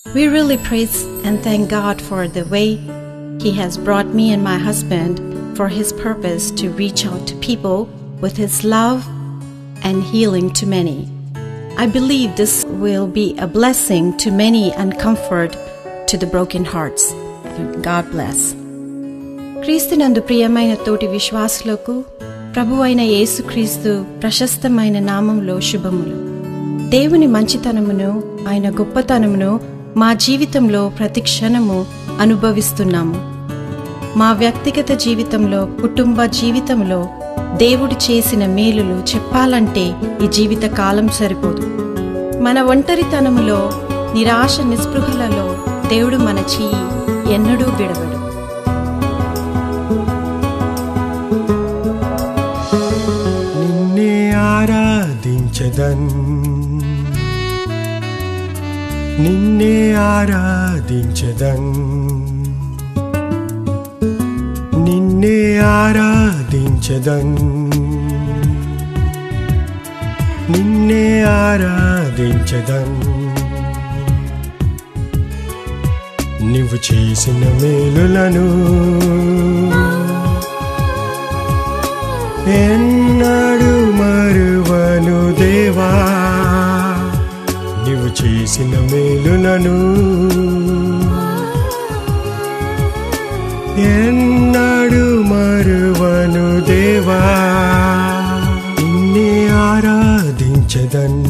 We really praise and thank God for the way He has brought me and my husband for His purpose to reach out to people with His love and healing to many. I believe this will be a blessing to many and comfort to the broken hearts. God bless. క్రీస్తునందు ప్రియమైన తోటి విశ్వాసులకు ప్రభువైన యేసుక్రీస్తు ప్రశస్తమైన నామంలో శుభములు. దేవుని మంచితనమును ఆయన గొప్పతనమును మా జీవితంలో ప్రతి క్షణము అనుభవిస్తున్నాము. మా వ్యక్తిగత జీవితంలో, కుటుంబ జీవితంలో దేవుడు చేసిన మేలులు చెప్పాలంటే ఈ జీవిత కాలం సరిపోదు. మన ఒంటరితనములో, నిరాశ నిస్పృహలలో దేవుడు మన చెయ్యి ఎన్నడూ విడవడు. నిన్నే ఆరాధించెదన్, నిన్నే ఆరాధించెదన్, నిన్నే ఆరాధించెదన్, నిన్నే ఆరాధించెదన్. నీవు చేసిన మేలులను ఎన్నడూ మరువను దేవా, నీవు చేసిన మేలులను ఎన్నడూ మరువను దేవా. నిన్నే ఆరాధించెదన్,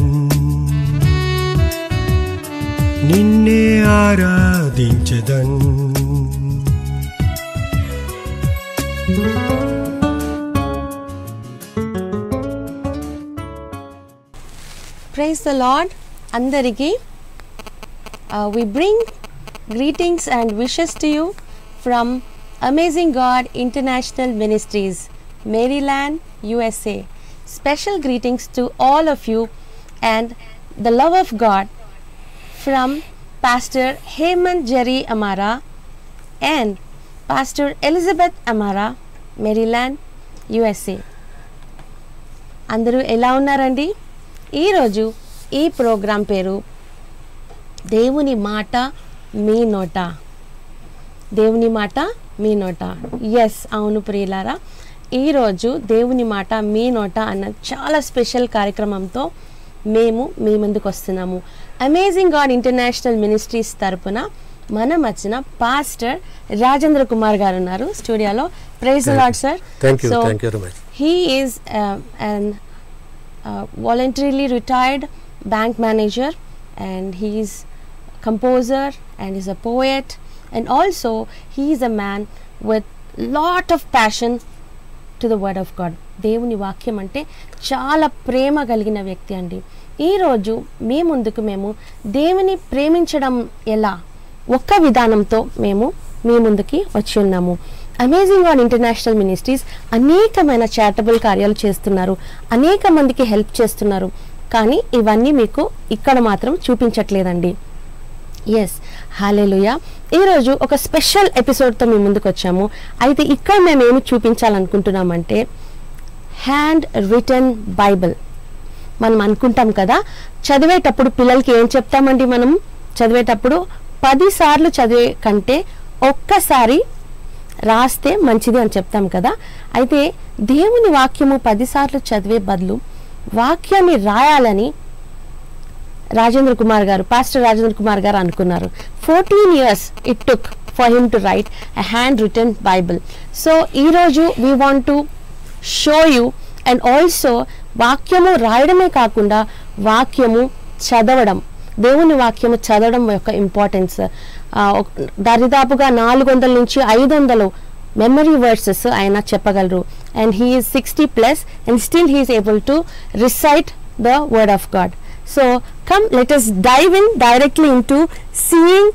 నిన్నే ఆరాధించెదన్. Praise the Lord. Andariki, we bring greetings and wishes to you from Amazing God International Ministries, Maryland, USA. Special greetings to all of you and the love of God from Pastor Heyman Jerry Amara and Pastor Elizabeth Amara, Maryland, USA. Andaru ela unnarandi? ఈ రోజు ఈ programme పేరు దేవుని మాట మీ నోట. దేవుని మాట మీ నోట. ఎస్, అవును ప్రియులారా, ఈరోజు దేవుని మాట మీ నోట అన్న చాలా స్పెషల్ కార్యక్రమంతో మేము మీ ముందుకు వస్తున్నాము. అమేజింగ్ గాడ్ ఇంటర్నేషనల్ మినిస్ట్రీస్ తరపున మనం వచ్చిన పాస్టర్ రాజేంద్ర కుమార్ గారు ఉన్నారు స్టూడియోలో. Praise the lord sir. So he is an voluntarily retired bank manager, and he is composer and is a poet, and also he is a man with lot of passion to the word of God. దేవుని వాక్యం అంటే చాలా ప్రేమ కలిగిన వ్యక్తి అండి. ఈరోజు మీ ముందుకు మేము దేవుని ప్రేమించడం ఎలా ఒక్క విధానంతో మేము మీ ముందుకి వచ్చి ఉన్నాము. అమేజింగ్ గాడ్ ఇంటర్నేషనల్ మినిస్ట్రీస్ అనేకమైన చారిటబుల్ కార్యాలు చేస్తున్నారు, అనేక మందికి హెల్ప్ చేస్తున్నారు. కానీ ఇవన్నీ మీకు ఇక్కడ మాత్రం చూపించట్లేదండి. ఎస్, హల్లెలూయా. ఈరోజు ఒక స్పెషల్ ఎపిసోడ్తో మీ ముందుకు వచ్చాము. అయితే ఇక్కడ మేము ఏమి చూపించాలనుకుంటున్నామంటే హ్యాండ్ రిటన్ బైబిల్. మనం అనుకుంటాం కదా, చదివేటప్పుడు పిల్లలకి ఏం చెప్తామండి? మనం చదివేటప్పుడు 10 సార్లు చదివే కంటే ఒక్కసారి రాస్తే మంచిది అని చెప్తాం కదా. అయితే దేవుని వాక్యము 10 సార్లు చదివే బదులు వాక్యాన్ని రాయాలని రాజేంద్ర కుమార్ గారు, పాస్టర్ రాజేంద్ర కుమార్ గారు అనుకున్నారు. 14 years it took for him to write a hand written Bible. So ఈరోజు we want to show you, and also వాక్యము రాయడమే కాకుండా వాక్యము చదవడం, దేవుని వాక్యము చదవడం యొక్క ఇంపార్టెన్స్. దరిదాపుగా 400 నుంచి 500 మెమరీ వర్సెస్ ఆయన చెప్పగలరు. And he is 60+ and still he is able to recite the word of God. So come, let us dive in directly into seeing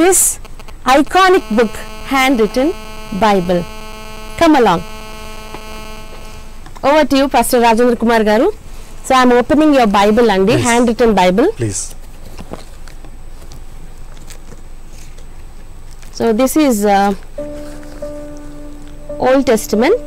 this iconic book, handwritten Bible. Come along. Over to you, Pastor Rajendra Kumar garu. So I am opening your Bible and the handwritten Bible. Please. So this is Old Testament.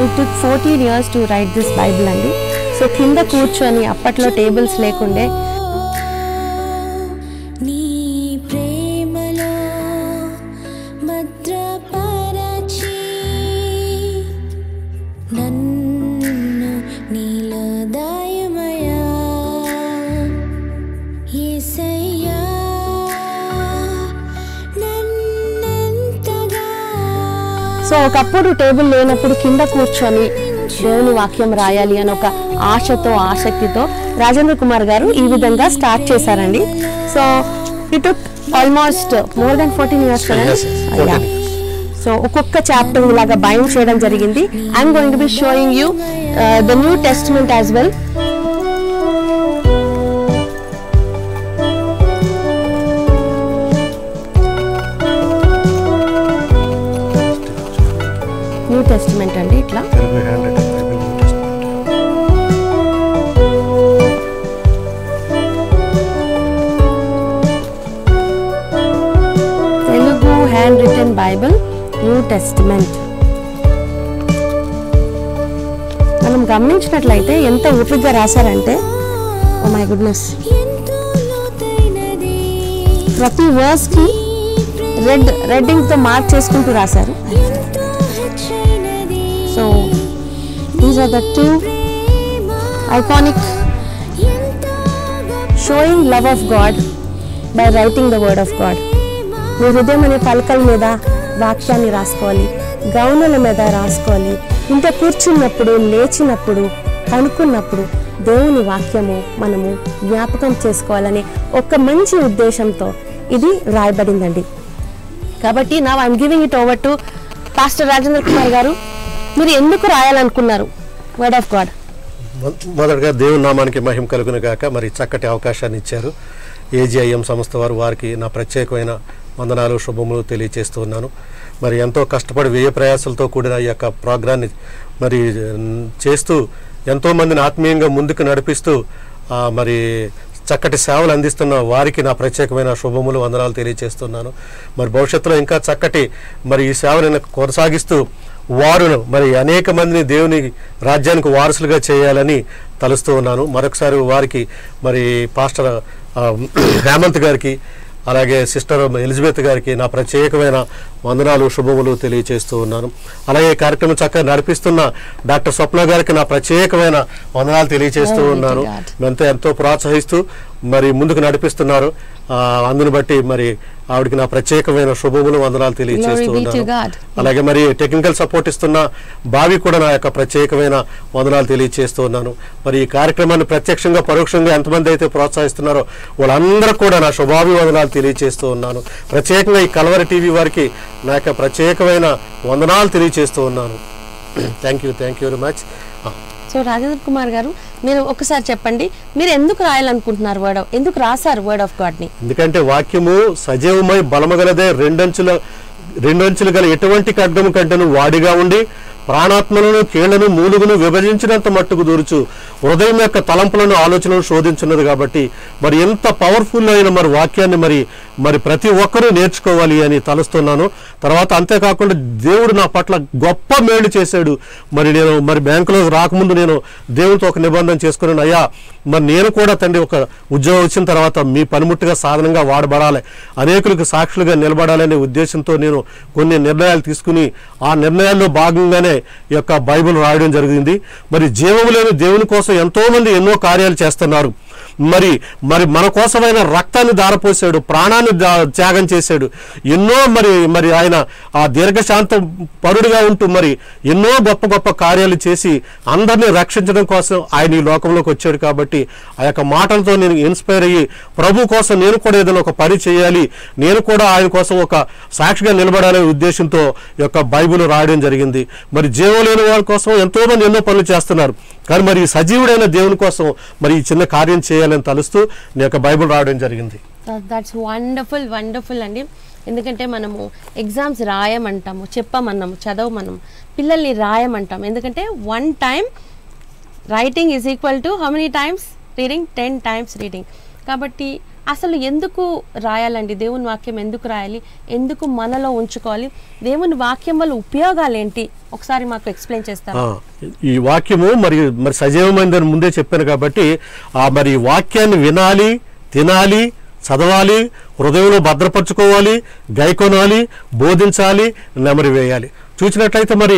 It took 14 years to write this Bible అండి. So కింద కూర్చొని అప్పట్లో tables లేకుండే so ఒకప్పుడు table లేనప్పుడు కింద కూర్చొని దేవుని వాక్యం రాయాలి అని ఒక ఆశతో ఆసక్తితో రాజేంద్ర కుమార్ గారు ఈ విధంగా స్టార్ట్ చేశారండి. So it took almost more than 14 years కదా. సో ఒక్కొక్క చాప్టర్ ఇలాగా బైండ్ చేయడం జరిగింది. I'm going to be showing you the New Testament as well. New Testament అండి ఇట్లా Telugu hand written Bible New Testament. మనం గమనించినట్లయితే ఎంత ఓపికగా రాశారంటే ఓ మై గుడ్నెస్, ప్రతి వర్స్ కి రెడ్డింగ్ తో మార్క్ చేసుకుంటూ రాశారు. So these are the two iconic showing love of God by writing the word of God. మీ హృదయం అనే పలకల మీద వాక్యాన్ని రాసుకోవాలి, గౌనుల మీద రాసుకోవాలి. ఇంత కూర్చున్నప్పుడు, లేచినప్పుడు, పనుకున్నప్పుడు దేవుని వాక్యము మనము జ్ఞాపకం చేసుకోవాలనే ఒక మంచి ఉద్దేశంతో ఇది రాయబడిందండి. కాబట్టి now I'm giving it over to Pastor Rajendra Kumar గారు. మీరు ఎందుకు రాయాలనుకున్నారు వర్డ్ ఆఫ్ గాడ్? మొదటగా దేవుని నామానికి మహిమ కలుగును గాక. మరి చక్కటి అవకాశాన్ని ఇచ్చారు AGIM సంస్థ వారు. వారికి నా ప్రత్యేకమైన వందనాలు, శుభములు తెలియజేస్తూ ఉన్నాను. మరి ఎంతో కష్టపడి వ్యయ ప్రయాసాలతో కూడిన ఈ యొక్క ప్రోగ్రాన్ని మరి చేస్తూ ఎంతోమందిని ఆత్మీయంగా ముందుకు నడిపిస్తూ మరి చక్కటి సేవలు అందిస్తున్న వారికి నా ప్రత్యేకమైన శుభములు, వందనాలు తెలియజేస్తున్నాను. మరి భవిష్యత్తులో ఇంకా చక్కటి మరి ఈ సేవను కొనసాగిస్తూ వారును మరి అనేక మందిని దేవుని రాజ్యానికి వారసులుగా చేయాలని తలుస్తూ ఉన్నాను. మరొకసారి వారికి మరి పాస్టర్ హేమంత్ గారికి, అలాగే సిస్టర్ ఎలిజబెత్ గారికి నా ప్రత్యేకమైన వందనాలు, శుభములు తెలియజేస్తూ ఉన్నాను. అలాగే కార్యక్రమం చక్కగా నడిపిస్తున్న డాక్టర్ స్వప్న గారికి నా ప్రత్యేకమైన వందనాలు తెలియజేస్తూ ఉన్నాను. ఎంతో ప్రోత్సహిస్తూ మరి ముందుకు నడిపిస్తున్నారు. అందుని బట్టి మరి ఆవిడకి నా ప్రత్యేకమైన శుభములు, వందనాలు తెలియజేస్తూ ఉన్నాను. అలాగే మరి టెక్నికల్ సపోర్ట్ ఇస్తున్న బావి కూడా నా యొక్క ప్రత్యేకమైన వందనాలు తెలియజేస్తూ ఉన్నాను. మరి ఈ కార్యక్రమాన్ని ప్రత్యక్షంగా పరోక్షంగా ఎంతమంది అయితే ప్రోత్సహిస్తున్నారో వాళ్ళందరూ కూడా నా శుభాభివందనాలు తెలియజేస్తూ ఉన్నాను. ప్రత్యేకంగా ఈ కల్వరి టీవీ వారికి నా యొక్క ప్రత్యేకమైన వందనాలు తెలియజేస్తూ ఉన్నాను. Thank you very much. So Rajendra Kumar గారు, మీరు ఒకసారి చెప్పండి, మీరు ఎందుకు రాయాలనుకుంటున్నారు ఎందుకు రాశారు వర్డ్ ఆఫ్ గాడ్ ని? ఎందుకంటే వాక్యము సజీవమై బలమగలదే, రెండంచులు గల ఎటువంటి ఖడ్గము కంటేను వాడిగా ఉండి ప్రాణాత్మలను, కీళ్లను, మూలుగును విభజించినంత మట్టుకు దూరుచు హృదయం యొక్క తలంపులను, ఆలోచనలను శోధించున్నది. కాబట్టి మరి ఎంత పవర్ఫుల్ అయిన మరి వాక్యాన్ని మరి ప్రతి ఒక్కరూ నేర్చుకోవాలి అని తలుస్తున్నాను. తర్వాత అంతేకాకుండా దేవుడు నా పట్ల గొప్ప మేలు చేశాడు. నేను బ్యాంకులో రాకముందు నేను దేవుడితో ఒక నిబంధన చేసుకున్నాను. అయ్యా, మరి నేను కూడా తండ్రి ఒక ఉద్యోగం వచ్చిన తర్వాత మీ పనిముట్టుగా సాధనంగా వాడబడాలి, అనేకులకు సాక్షులుగా నిలబడాలనే ఉద్దేశంతో నేను కొన్ని నిర్ణయాలు తీసుకుని ఆ నిర్ణయాల్లో భాగంగానే ఈ యొక్క బైబిల్ రాయడం జరిగింది. మరి జీవము లేని దేవుని కోసం ఎంతో మంది ఎన్నో కార్యాలు చేస్తున్నారు. మరి మన కోసమైన రక్తాన్ని ధారపోసాడు, ప్రాణాన్ని త్యాగం చేశాడు. ఎన్నో మరి ఆయన ఆ దీర్ఘశాంత పరుడుగా ఉంటూ మరి ఎన్నో గొప్ప గొప్ప కార్యాలు చేసి అందరినీ రక్షించడం కోసం ఆయన ఈ లోకంలోకి వచ్చాడు. కాబట్టి ఆ యొక్క మాటలతో నేను ఇన్స్పైర్ అయ్యి ప్రభు కోసం నేను కూడా ఏదైనా ఒక పని చేయాలి, నేను కూడా ఆయన కోసం ఒక సాక్షిగా నిలబడాలనే ఉద్దేశంతో ఈ యొక్క బైబిల్ రాయడం జరిగింది. మరి జీవం లేని వాళ్ళ కోసం ఎంతో మంది ఎన్నో పనులు చేస్తున్నారు. కానీ మరి సజీవుడైన దేవుని కోసం మరి ఈ చిన్న కార్యం చేయాలని తలుస్తూ నీ యొక్క బైబిల్ రాయడం జరిగింది. దట్స్ వండర్ఫుల్ అండి. ఎందుకంటే మనము ఎగ్జామ్స్ రాయమంటాము, చెప్పమన్నాము, చదవమన్నాము, పిల్లల్ని రాయమంటాము. ఎందుకంటే 1 time writing is equal to how many times reading? 10 times reading. కాబట్టి అసలు ఎందుకు రాయాలండి దేవుని వాక్యం? ఎందుకు రాయాలి? ఎందుకు మనలో ఉంచుకోవాలి? దేవుని వాక్యం వల్ల ఉపయోగాలు ఏంటి? ఒకసారి మాకు ఎక్స్ప్లెయిన్ చేస్తారా? ఈ వాక్యము మరి సజీవమైందని ముందే చెప్పాను కాబట్టి మరి వాక్యాన్ని వినాలి, తినాలి, చదవాలి, హృదయంలో భద్రపరచుకోవాలి, గైకొనాలి, బోధించాలి, నెమరి వేయాలి. చూసినట్లయితే మరి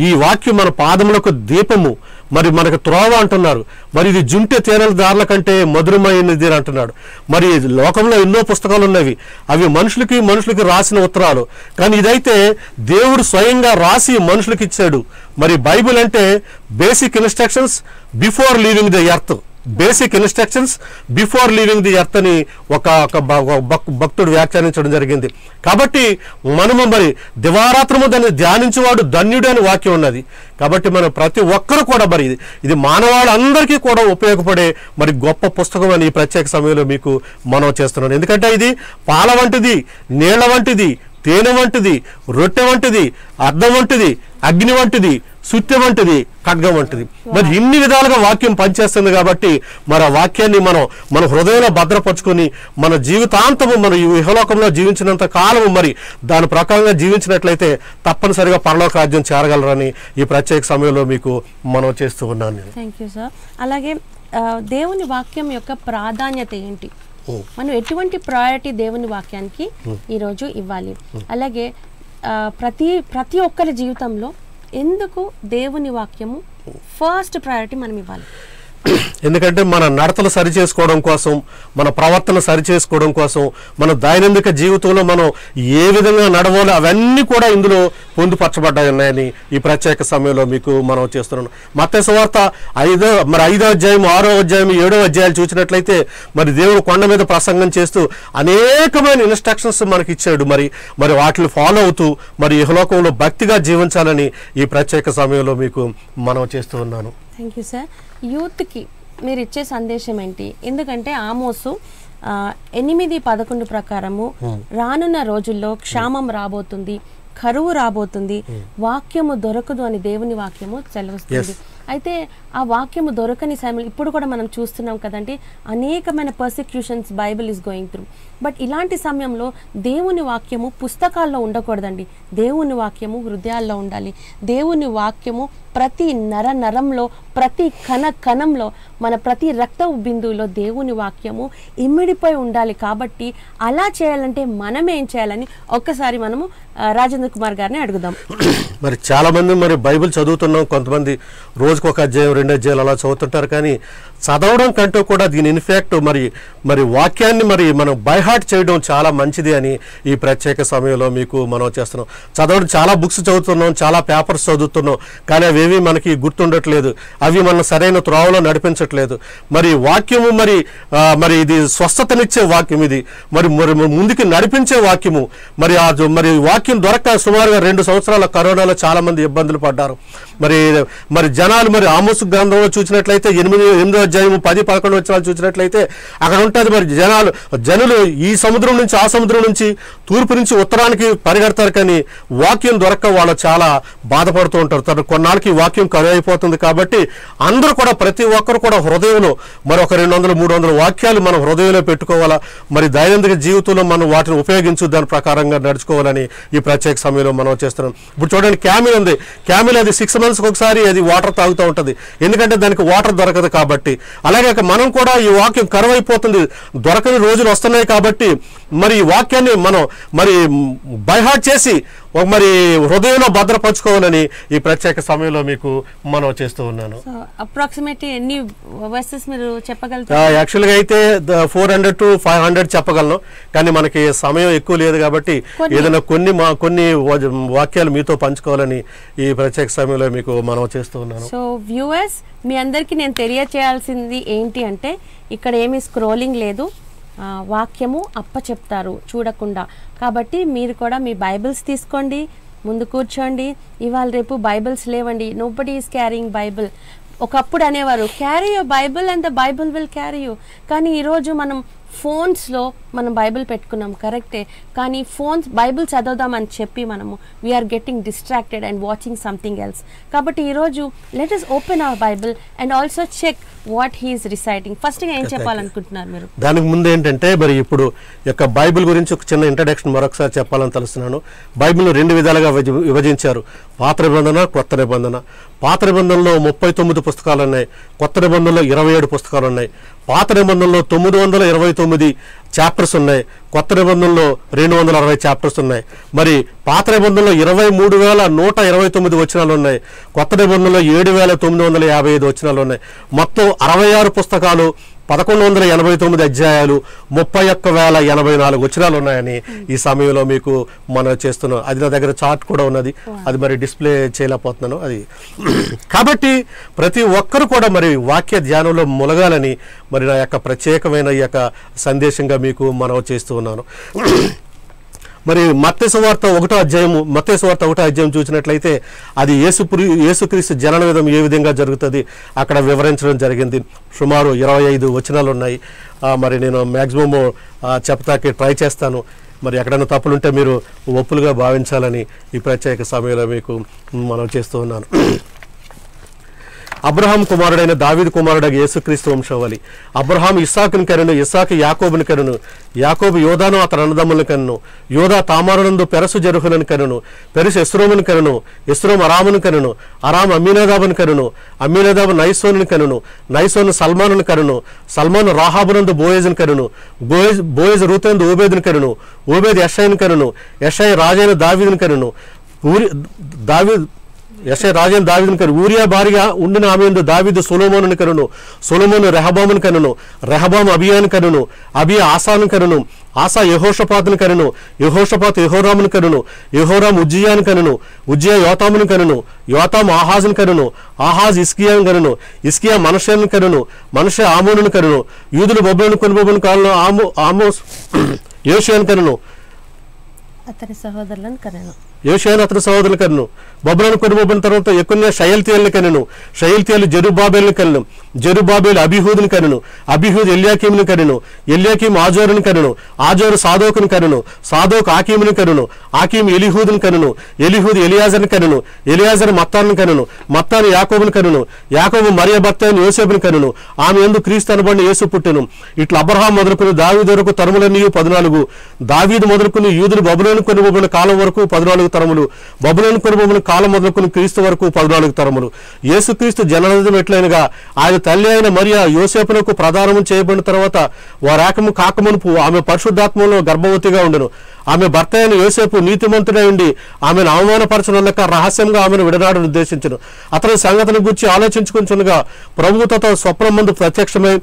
ఈ వాక్యం మన పాదములకు దీపము, మరి మనకు త్రోవ అంటున్నారు. మరి ఇది జుంటె తేనెల దారుల కంటే మధురమైనది అని అంటున్నాడు. మరి లోకంలో ఎన్నో పుస్తకాలు ఉన్నవి, అవి మనుషులకి రాసిన ఉత్తరాలు. కానీ ఇదైతే దేవుడు స్వయంగా రాసి మనుషులకి ఇచ్చాడు. మరి బైబిల్ అంటే basic instructions before leaving the earth, basic instructions before leaving the earth అని ఒక భక్తుడు వ్యాఖ్యానించడం జరిగింది. కాబట్టి మనము మరి దివారాత్రము దాన్ని ధ్యానించేవాడు ధన్యుడు అని వాక్యం ఉన్నది. కాబట్టి మనం ప్రతి ఒక్కరు కూడా మరి ఇది మానవాళ్ళందరికీ కూడా ఉపయోగపడే మరి గొప్ప పుస్తకం అని ఈ ప్రత్యేక సమయంలో మీకు మనం చేస్తున్నాను. ఎందుకంటే ఇది పాల వంటిది, నీళ్ల వంటిది, తేనె వంటిది, రొట్టె వంటిది, అద్దం వంటిది, అగ్ని వంటిది, సుత్య వంటిది, ఖడ్గం వంటిది. మరి ఇన్ని విధాలుగా వాక్యం పనిచేస్తుంది. కాబట్టి మరి ఆ వాక్యాన్ని మన హృదయంలో భద్రపరుచుకొని మన జీవితాంతము మన ఈ ఇహలోకంలో జీవించినంత కాలము మరి దాని ప్రకారంగా జీవించినట్లయితే తప్పనిసరిగా పరలోక రాజ్యం చేరగలరని ఈ ప్రత్యేక సమయంలో మీకు మనం చేస్తూ ఉన్నాను. Thank you sir. అలాగే దేవుని వాక్యం యొక్క ప్రాధాన్యత ఏంటి? మనం ఎటువంటి ప్రయారిటీ దేవుని వాక్యానికి ఈరోజు ఇవ్వాలి? అలాగే ప్రతి ఒక్కరి జీవితంలో ఎందుకు దేవుని వాక్యము ఫస్ట్ ప్రయారిటీ మనం ఇవ్వాలి? ఎందుకంటే మన నడతలు సరిచేసుకోవడం కోసం, మన ప్రవర్తన సరిచేసుకోవడం కోసం, మన దైనందిక జీవితంలో మనం ఏ విధంగా నడవాలో అవన్నీ కూడా ఇందులో పొందుపరచబడ్డాయి ఉన్నాయని ఈ ప్రత్యేక సమయంలో మీకు మనం చేస్తున్నాను. మత్తయి సువార్త 5వ అధ్యాయం, 6వ అధ్యాయం, 7వ అధ్యాయాలు చూసినట్లయితే మరి దేవుడు కొండ మీద ప్రసంగం చేస్తూ అనేకమైన ఇన్స్ట్రక్షన్స్ మనకి ఇచ్చాడు. మరి వాటిని ఫాలో అవుతూ మరి ఇహలోకంలో భక్తిగా జీవించాలని ఈ ప్రత్యేక సమయంలో మీకు మనం చేస్తూ ఉన్నాను. Thank you sir. యూత్కి మీరు ఇచ్చే సందేశం ఏంటి? ఎందుకంటే ఆమోసు 8:11 ప్రకారము రానున్న రోజుల్లో క్షామం రాబోతుంది, కరువు రాబోతుంది, వాక్యము దొరకదు అని దేవుని వాక్యము సెలవుస్తుంది. అయితే ఆ వాక్యము దొరకని సమయంలో ఇప్పుడు కూడా మనం చూస్తున్నాం కదండి, అనేకమైన persecutions Bible is going through. But ఇలాంటి సమయంలో దేవుని వాక్యము పుస్తకాల్లో ఉండకూడదండి. దేవుని వాక్యము హృదయాల్లో ఉండాలి. దేవుని వాక్యము ప్రతి నరంలో, ప్రతి కణంలో, మన ప్రతి రక్త బిందువులో దేవుని వాక్యము ఇమిడిపోయి ఉండాలి. కాబట్టి అలా చేయాలంటే మనం ఏం చేయాలని ఒక్కసారి మనము రాజేంద్ర కుమార్ గారిని అడుగుదాం. మరి చాలా మంది మరి బైబిల్ చదువుతున్నాం, కొంతమంది రోజుకు ఒక అధ్యాయం, 2 అధ్యాయాలు అలా చదువుతుంటారు. కానీ చదవడం కంటే కూడా దీని ఇన్ఫాక్ట్ మరి వాక్యాన్ని మనం బై హార్ట్ చేయడం చాలా మంచిది అని ఈ ప్రత్యేక సమయంలో మీకు మనం చేస్తున్నాం. చదవడం చాలా బుక్స్ చదువుతున్నాం, చాలా పేపర్స్ చదువుతున్నాం, కానీ అవేవి మనకి గుర్తుండట్లేదు, అవి మన సరైన త్రోవలో నడిపించట్లేదు. మరి వాక్యము మరి ఇది స్వస్థతనిచ్చే వాక్యం, ఇది మరి ముందుకి నడిపించే వాక్యము. మరి వాక్యం దొరక్క సుమారుగా 2 సంవత్సరాల కరోనాలో చాలా మంది ఇబ్బందులు పడ్డారు. మరి జనాలు మరి ఆమోసు గ్రంథంలో చూసినట్లయితే 8వ అధ్యాయం 10-11 వచనాలు చూసినట్లయితే అక్కడ ఉంటుంది మరి జనులు ఈ సముద్రం నుంచి ఆ సముద్రం నుంచి తూర్పు నుంచి ఉత్తరానికి పరిగెడతారు, కానీ వాక్యం దొరక్క వాళ్ళు చాలా బాధపడుతూ ఉంటారు. కొన్నాళ్ళకి వాక్యం కరువు అయిపోతుంది. కాబట్టి అందరూ కూడా ప్రతి ఒక్కరు కూడా హృదయంలో మరి ఒక 200-300 వాక్యాలు మనం హృదయంలో పెట్టుకోవాలా. మరి దైనందిక జీవితంలో మనం వాటిని ఉపయోగించు దాని ప్రకారంగా నడుచుకోవాలని ఈ ప్రత్యేక సమయంలో మనం చేస్తున్నాం. ఇప్పుడు చూడండి, క్యామిల్ ఉంది. క్యామిల్ అది 6 months ఒకసారి అది వాటర్ తాగుతూ ఉంటుంది, ఎందుకంటే దానికి వాటర్ దొరకదు కాబట్టి. అలాగే మనం కూడా ఈ వాక్యం కరువు అయిపోతుంది, దొరకని రోజులు వస్తున్నాయి. కాబట్టి మరి ఈ వాక్యాన్ని మనం బై హార్ట్ చేసి మరి హృదయంలో భద్రపరచుకోవాలని ఈ ప్రత్యేక సమయంలో మీకు మనం చేస్తూ ఉన్నాను. అప్రాక్సిమేట్లీ ఎన్ని వర్సెస్ మీరు చెప్పగలుగుతారు? యాక్చువల్గా అయితే 400 to 500 చెప్పగలను, కానీ మనకి సమయం ఎక్కువ లేదు కాబట్టి ఏదైనా కొన్ని వాక్యాలు మీతో పంచుకోవాలని ఈ ప్రత్యేక సమయంలో మీకు మనం చేస్తూ ఉన్నాను. సో వ్యూవర్స్, మీ అందరికీ నేను తెలియచేయాల్సింది ఏంటి అంటే, ఇక్కడ ఏమీ స్క్రోలింగ్ లేదు, వాక్యము చెప్తారు చూడకుండా. కాబట్టి మీరు కూడా మీ బైబిల్స్ తీసుకోండి, ముందు కూర్చోండి. ఇవాళ రేపు బైబిల్స్ లేవండి, నోబడీ ఈస్ క్యారింగ్ బైబిల్. ఒకప్పుడు అనేవారు carry your Bible and the Bible will carry you. కానీ ఈరోజు మనం ఫోన్స్లో మనం బైబిల్ పెట్టుకున్నాం కరెక్టే, కానీ బైబిల్ చదవదామని చెప్పి మనము we are getting distracted and watching something else. కాబట్టి ఈరోజు let us open our Bible and also check what he is reciting. ఫస్ట్గా ఏం చెప్పాలనుకుంటున్నారు మీరు? దానికి ముందు ఏంటంటే మరి ఇప్పుడు యొక్క బైబిల్ గురించి ఒక చిన్న ఇంట్రడక్షన్ మరొకసారి చెప్పాలని తెలుస్తున్నాను. బైబిల్ను 2 విధాలుగా విభజించారు, పాత నిబంధన, కొత్త నిబంధన. పాత నిబంధనలో 39 పుస్తకాలు ఉన్నాయి, కొత్త నిబంధనలో 27 పుస్తకాలు ఉన్నాయి. పాత నిబంధనలో 929 చాప్టర్స్ ఉన్నాయి, కొత్త నిబంధనలో 260 చాప్టర్స్ ఉన్నాయి. మరి పాత నిబంధనలో 23,129 వచనాలు ఉన్నాయి, కొత్త నిబంధనలో 7,955 వచనాలు ఉన్నాయి. మొత్తం 66 పుస్తకాలు, 1189 అధ్యాయాలు, 31,084 వచనాలు ఉన్నాయని ఈ సమయంలో మీకు మనం చేస్తున్నాం. అది నా దగ్గర చార్ట్ కూడా ఉన్నది, అది మరి డిస్ప్లే చేయలేకపోతున్నాను అది. కాబట్టి ప్రతి ఒక్కరు కూడా మరి వాక్య ధ్యానంలో ములగాలని మరి నా యొక్క ప్రత్యేకమైన ఈ యొక్క సందేశంగా మీకు మనవి చేస్తూ ఉన్నాను. మరి మత్తయి సువార్త 1వ అధ్యాయం చూసినట్లయితే అది యేసుక్రీస్తు జనన విధం ఏ విధంగా జరుగుతుంది అక్కడ వివరించడం జరిగింది. సుమారు 25 వచనాలు ఉన్నాయి. మరి నేను మ్యాక్సిమం చెప్తాకి ట్రై చేస్తాను. మరి ఎక్కడైనా తప్పులుంటే మీరు ఒప్పులుగా భావించాలని ఈ ప్రత్యేక సమయంలో మీకు మనం చేస్తూ ఉన్నాను. అబ్రహాం కుమారుడైన దావీదు కుమారుడైన యేసుక్రీస్తు వంశావళి. అబ్రహాం ఇస్సాకుని కనును, ఇస్సాకు యాకోబుని కనును, యాకోబు యోదాను అతని అన్నదమ్ములను కనును, యోదా తామారునందు పెరసు జెరహులను కనును, పెరసు ఎస్రోమును కనును, ఎస్రోము అరామును కనును, అరాము అమ్మీనాదాబుని కనును, అమ్మీనాదాబు నైసోనుని కనును, నైసోను సల్మానుని కనును, సల్మాను రాహాబునందు బోయేజుని కనును, బోయేజు రూతనందు ఓబేదుని కనును, ఓబేదు యెషయిని కనును, యెషయి రాజైన దావీదుని కనును, రాజైన దావీదుని కను, ఊరియా భార్యగా ఉండిన ఆమె దావీదు సొలొమోనుని కనును, సొలొమోను రెహబామును కనును, రెహబాము అబియాను కనును, అబియా ఆసాను కనును, ఆసా యెహోషాపాతుని కనును, యెహోషాపాతు యెహోరామును కనును, యెహోరాము ఉజ్జియాను కనును, ఉజ్జియా యోతామును కనును, యోతాము ఆహాజును కనును, ఆహాజ్ ఇస్కియాను కనును, ఇస్కియా మనషేను కనును, మనషే ఆమోనును కనును, యూదులు బొబ్బులను కొనుబొబ్బుని కాలంలో ఆమోస్ యోషియాను కనును, అతని సహోదరులను కనును, యోషియాను అతని సహోదరులు కనును, బొబ్బులను కొనుబొబ్బిన తర్వాత ఎక్కువ షయల్తీయులను కనును, షయల్తీయులు జెరుబ్బాబేలును కనును, జెరుబ్బాబేలు అబిహూదుని కనును, అబిహూద్ ఎల్యాకీముని కనును, ఎల్యాకీం ఆజోరుని కనును, ఆజోరు సాదోకుని కనును, సాదోకు ఆకీముని కనును, ఆకీం ఎలిహూదుని కనును, ఎలిహూద్ ఎలియాజర్ని కనును, ఎలియాజర్ మత్తాను కనును, మత్తాను యాకోబుని కనును, యాకోబు మరియ భర్త అయిన యోసేపుని కనును, ఆమె యందు క్రీస్తు అనబడిన యేసు పుట్టెను. ఇట్లా అబ్రహాం మొదలుకుని దావీదు వరకు తరములన్నీ 14, దావీదు మొదలుకుని యూదులు బబులోను కొనుబొబ్బిన కాలం వరకు 14 తరములు, బబులోను కొనుబొబ్బిన కాలం మొదలుకుని క్రీస్తు వరకు 14 తరములు. యేసుక్రీస్తు జననం ఎట్లయినగా ఆయన తల్లి అయిన మరియా యోసేపునకు ప్రదానము చేయబడిన తర్వాత వారాకము కాకమునుపు ఆమె పరిశుద్ధాత్మలో గర్భవతిగా ఉండెను. ఆమె భర్త అయిన యోసేపు నీతిమంతుడై ఉండి ఆమెను అవమానపరచనులక రహస్యంగా ఆమెను విడనాడని ఉద్దేశించను. అతని సంగతిని గురించి ఆలోచించుకుంటుండగా ప్రభువుతో స్వప్నం ముందు ప్రత్యక్షమై,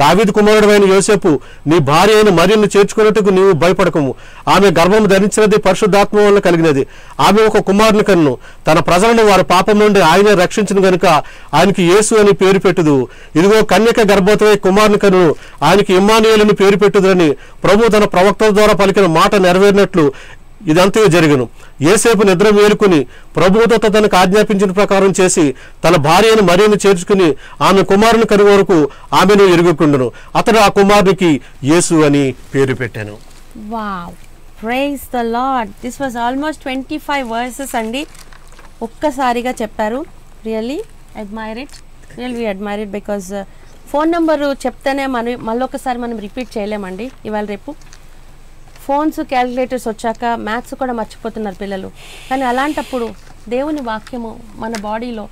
దావీదు కుమారుడైన యోసేపు, నీ భార్య అయిన మరియను చేర్చుకున్నట్టుకు నీవు భయపడకము. ఆమె గర్భము ధరించినది పరిశుద్ధాత్మ వల్ల కలిగినది. ఆమె ఒక కుమారుని కన్ను. తన ప్రజలను వారి పాపం నుండి ఆయనే రక్షించిన గనుక ఆయనకి యేసు అని పేరు పెట్టుదు. ఇదిగో కన్యక గర్భవతి కుమారుని కన్ను, ఆయనకి ఇమ్మానుయేలుని పేరు పెట్టుదని ప్రభు తన ప్రవక్తల ద్వారా పలికిన మాట నెరవేరినట్లు ఇదంతా జరుగును. యేసేపు నిద్ర మేలుకుని ప్రభువుతో తనకు ఆజ్ఞాపించిన ప్రకారం చేసి తన భార్యను మరియను చేర్చుకుని ఆమె కుమారుని కను వరకు ఆమెను ఎరుగుకుండును. అతడు ఆ కుమారునికి యేసు అని పేరు పెట్టాను. Wow, praise the lord. This was almost 25 verses అండి. ఒక్కసారిగా చెప్పారు. Really admire it, really admire it. Because phone number చెప్తేనే మళ్ళొకసారి మనం రిపీట్ చేయలేమండి ఇవాళ రేపు. ఫోన్స్, క్యాలిక్యులేటర్స్ వచ్చాక మ్యాథ్స్ కూడా మర్చిపోతున్నారు పిల్లలు. కానీ అలాంటప్పుడు దేవుని వాక్యము మన బాడీలో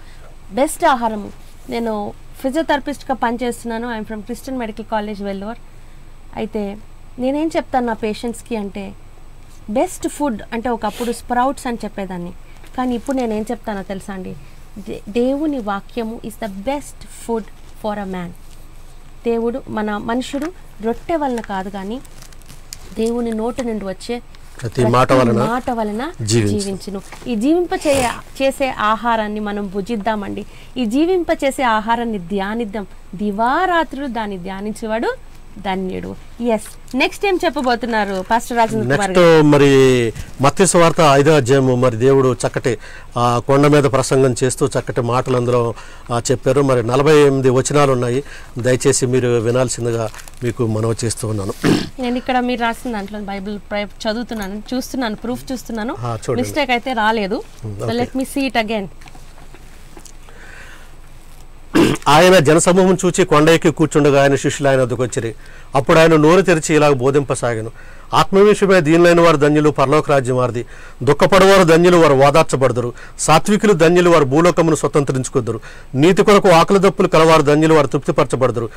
బెస్ట్ ఆహారము. నేను ఫిజియోథెరపిస్ట్గా పనిచేస్తున్నాను. I'm from Christian medical college Vellore. అయితే నేనేం చెప్తాను నా పేషెంట్స్కి అంటే, బెస్ట్ ఫుడ్ అంటే ఒకప్పుడు స్ప్రౌట్స్ అని చెప్పేదాన్ని, కానీ ఇప్పుడు నేనేం చెప్తానో తెలుసా అండి, దేవుని వాక్యము is the best food for a man. మనుషుడు రొట్టె వలన కాదు కానీ దేవుని నోటి నుండి వచ్చే ప్రతి మాట వలన జీవించును. ఈ చేసే ఆహారాన్ని మనం భుజిద్దామండి. ఈ చేసే ఆహారాన్ని ధ్యానిద్దాం. దివారాత్రులు దాన్ని ధ్యానించేవాడు ధన్యుడు. ఎస్, నెక్స్ట్ ఏం చెప్పబోతున్నారు పాస్టర్ రాజేంద్ర కుమార్ నెక్స్ట్ మరి మత్తయి సువార్త 5వ అధ్యాయము. మరి దేవుడు చక్కటి కొండ మీద ప్రసంగం చేస్తూ చక్కటి మాటలు అందులో చెప్పారు. మరి 48 వచనాలు ఉన్నాయి. దయచేసి మీరు వినాల్సిందిగా మీకు మనవి చేస్తూ ఉన్నాను. నేను ఇక్కడ మీరు రాసిన దాంట్లో బైబిల్ చదువుతున్నాను, చూస్తున్నాను, ప్రూఫ్ చూస్తున్నాను. మిస్టేక్ అయితే రాలేదు. So let me see it again. ఆయన జనసమూహం చూచి కొండ ఎక్కి కూర్చుండగా ఆయన శిష్యులు ఆయన వద్దకు వచ్చిరి. అప్పుడు ఆయన నోరు తెరిచి ఇలాగ బోధింపసాగాను. ఆత్మవిషయమే దీనులైన వారు ధన్యులు, పరలోక రాజ్యం వారిది. దుఃఖపడవారు ధన్యులు, వారు ఓదార్చబడదురు. సాత్వికులు ధన్యులు, వారు భూలోకమును స్వతంత్రించుకొద్దురు. నీతి కొరకు ఆకలి దప్పులు కలవారు ధన్యులు, వారు తృప్తిపరచబడదురు.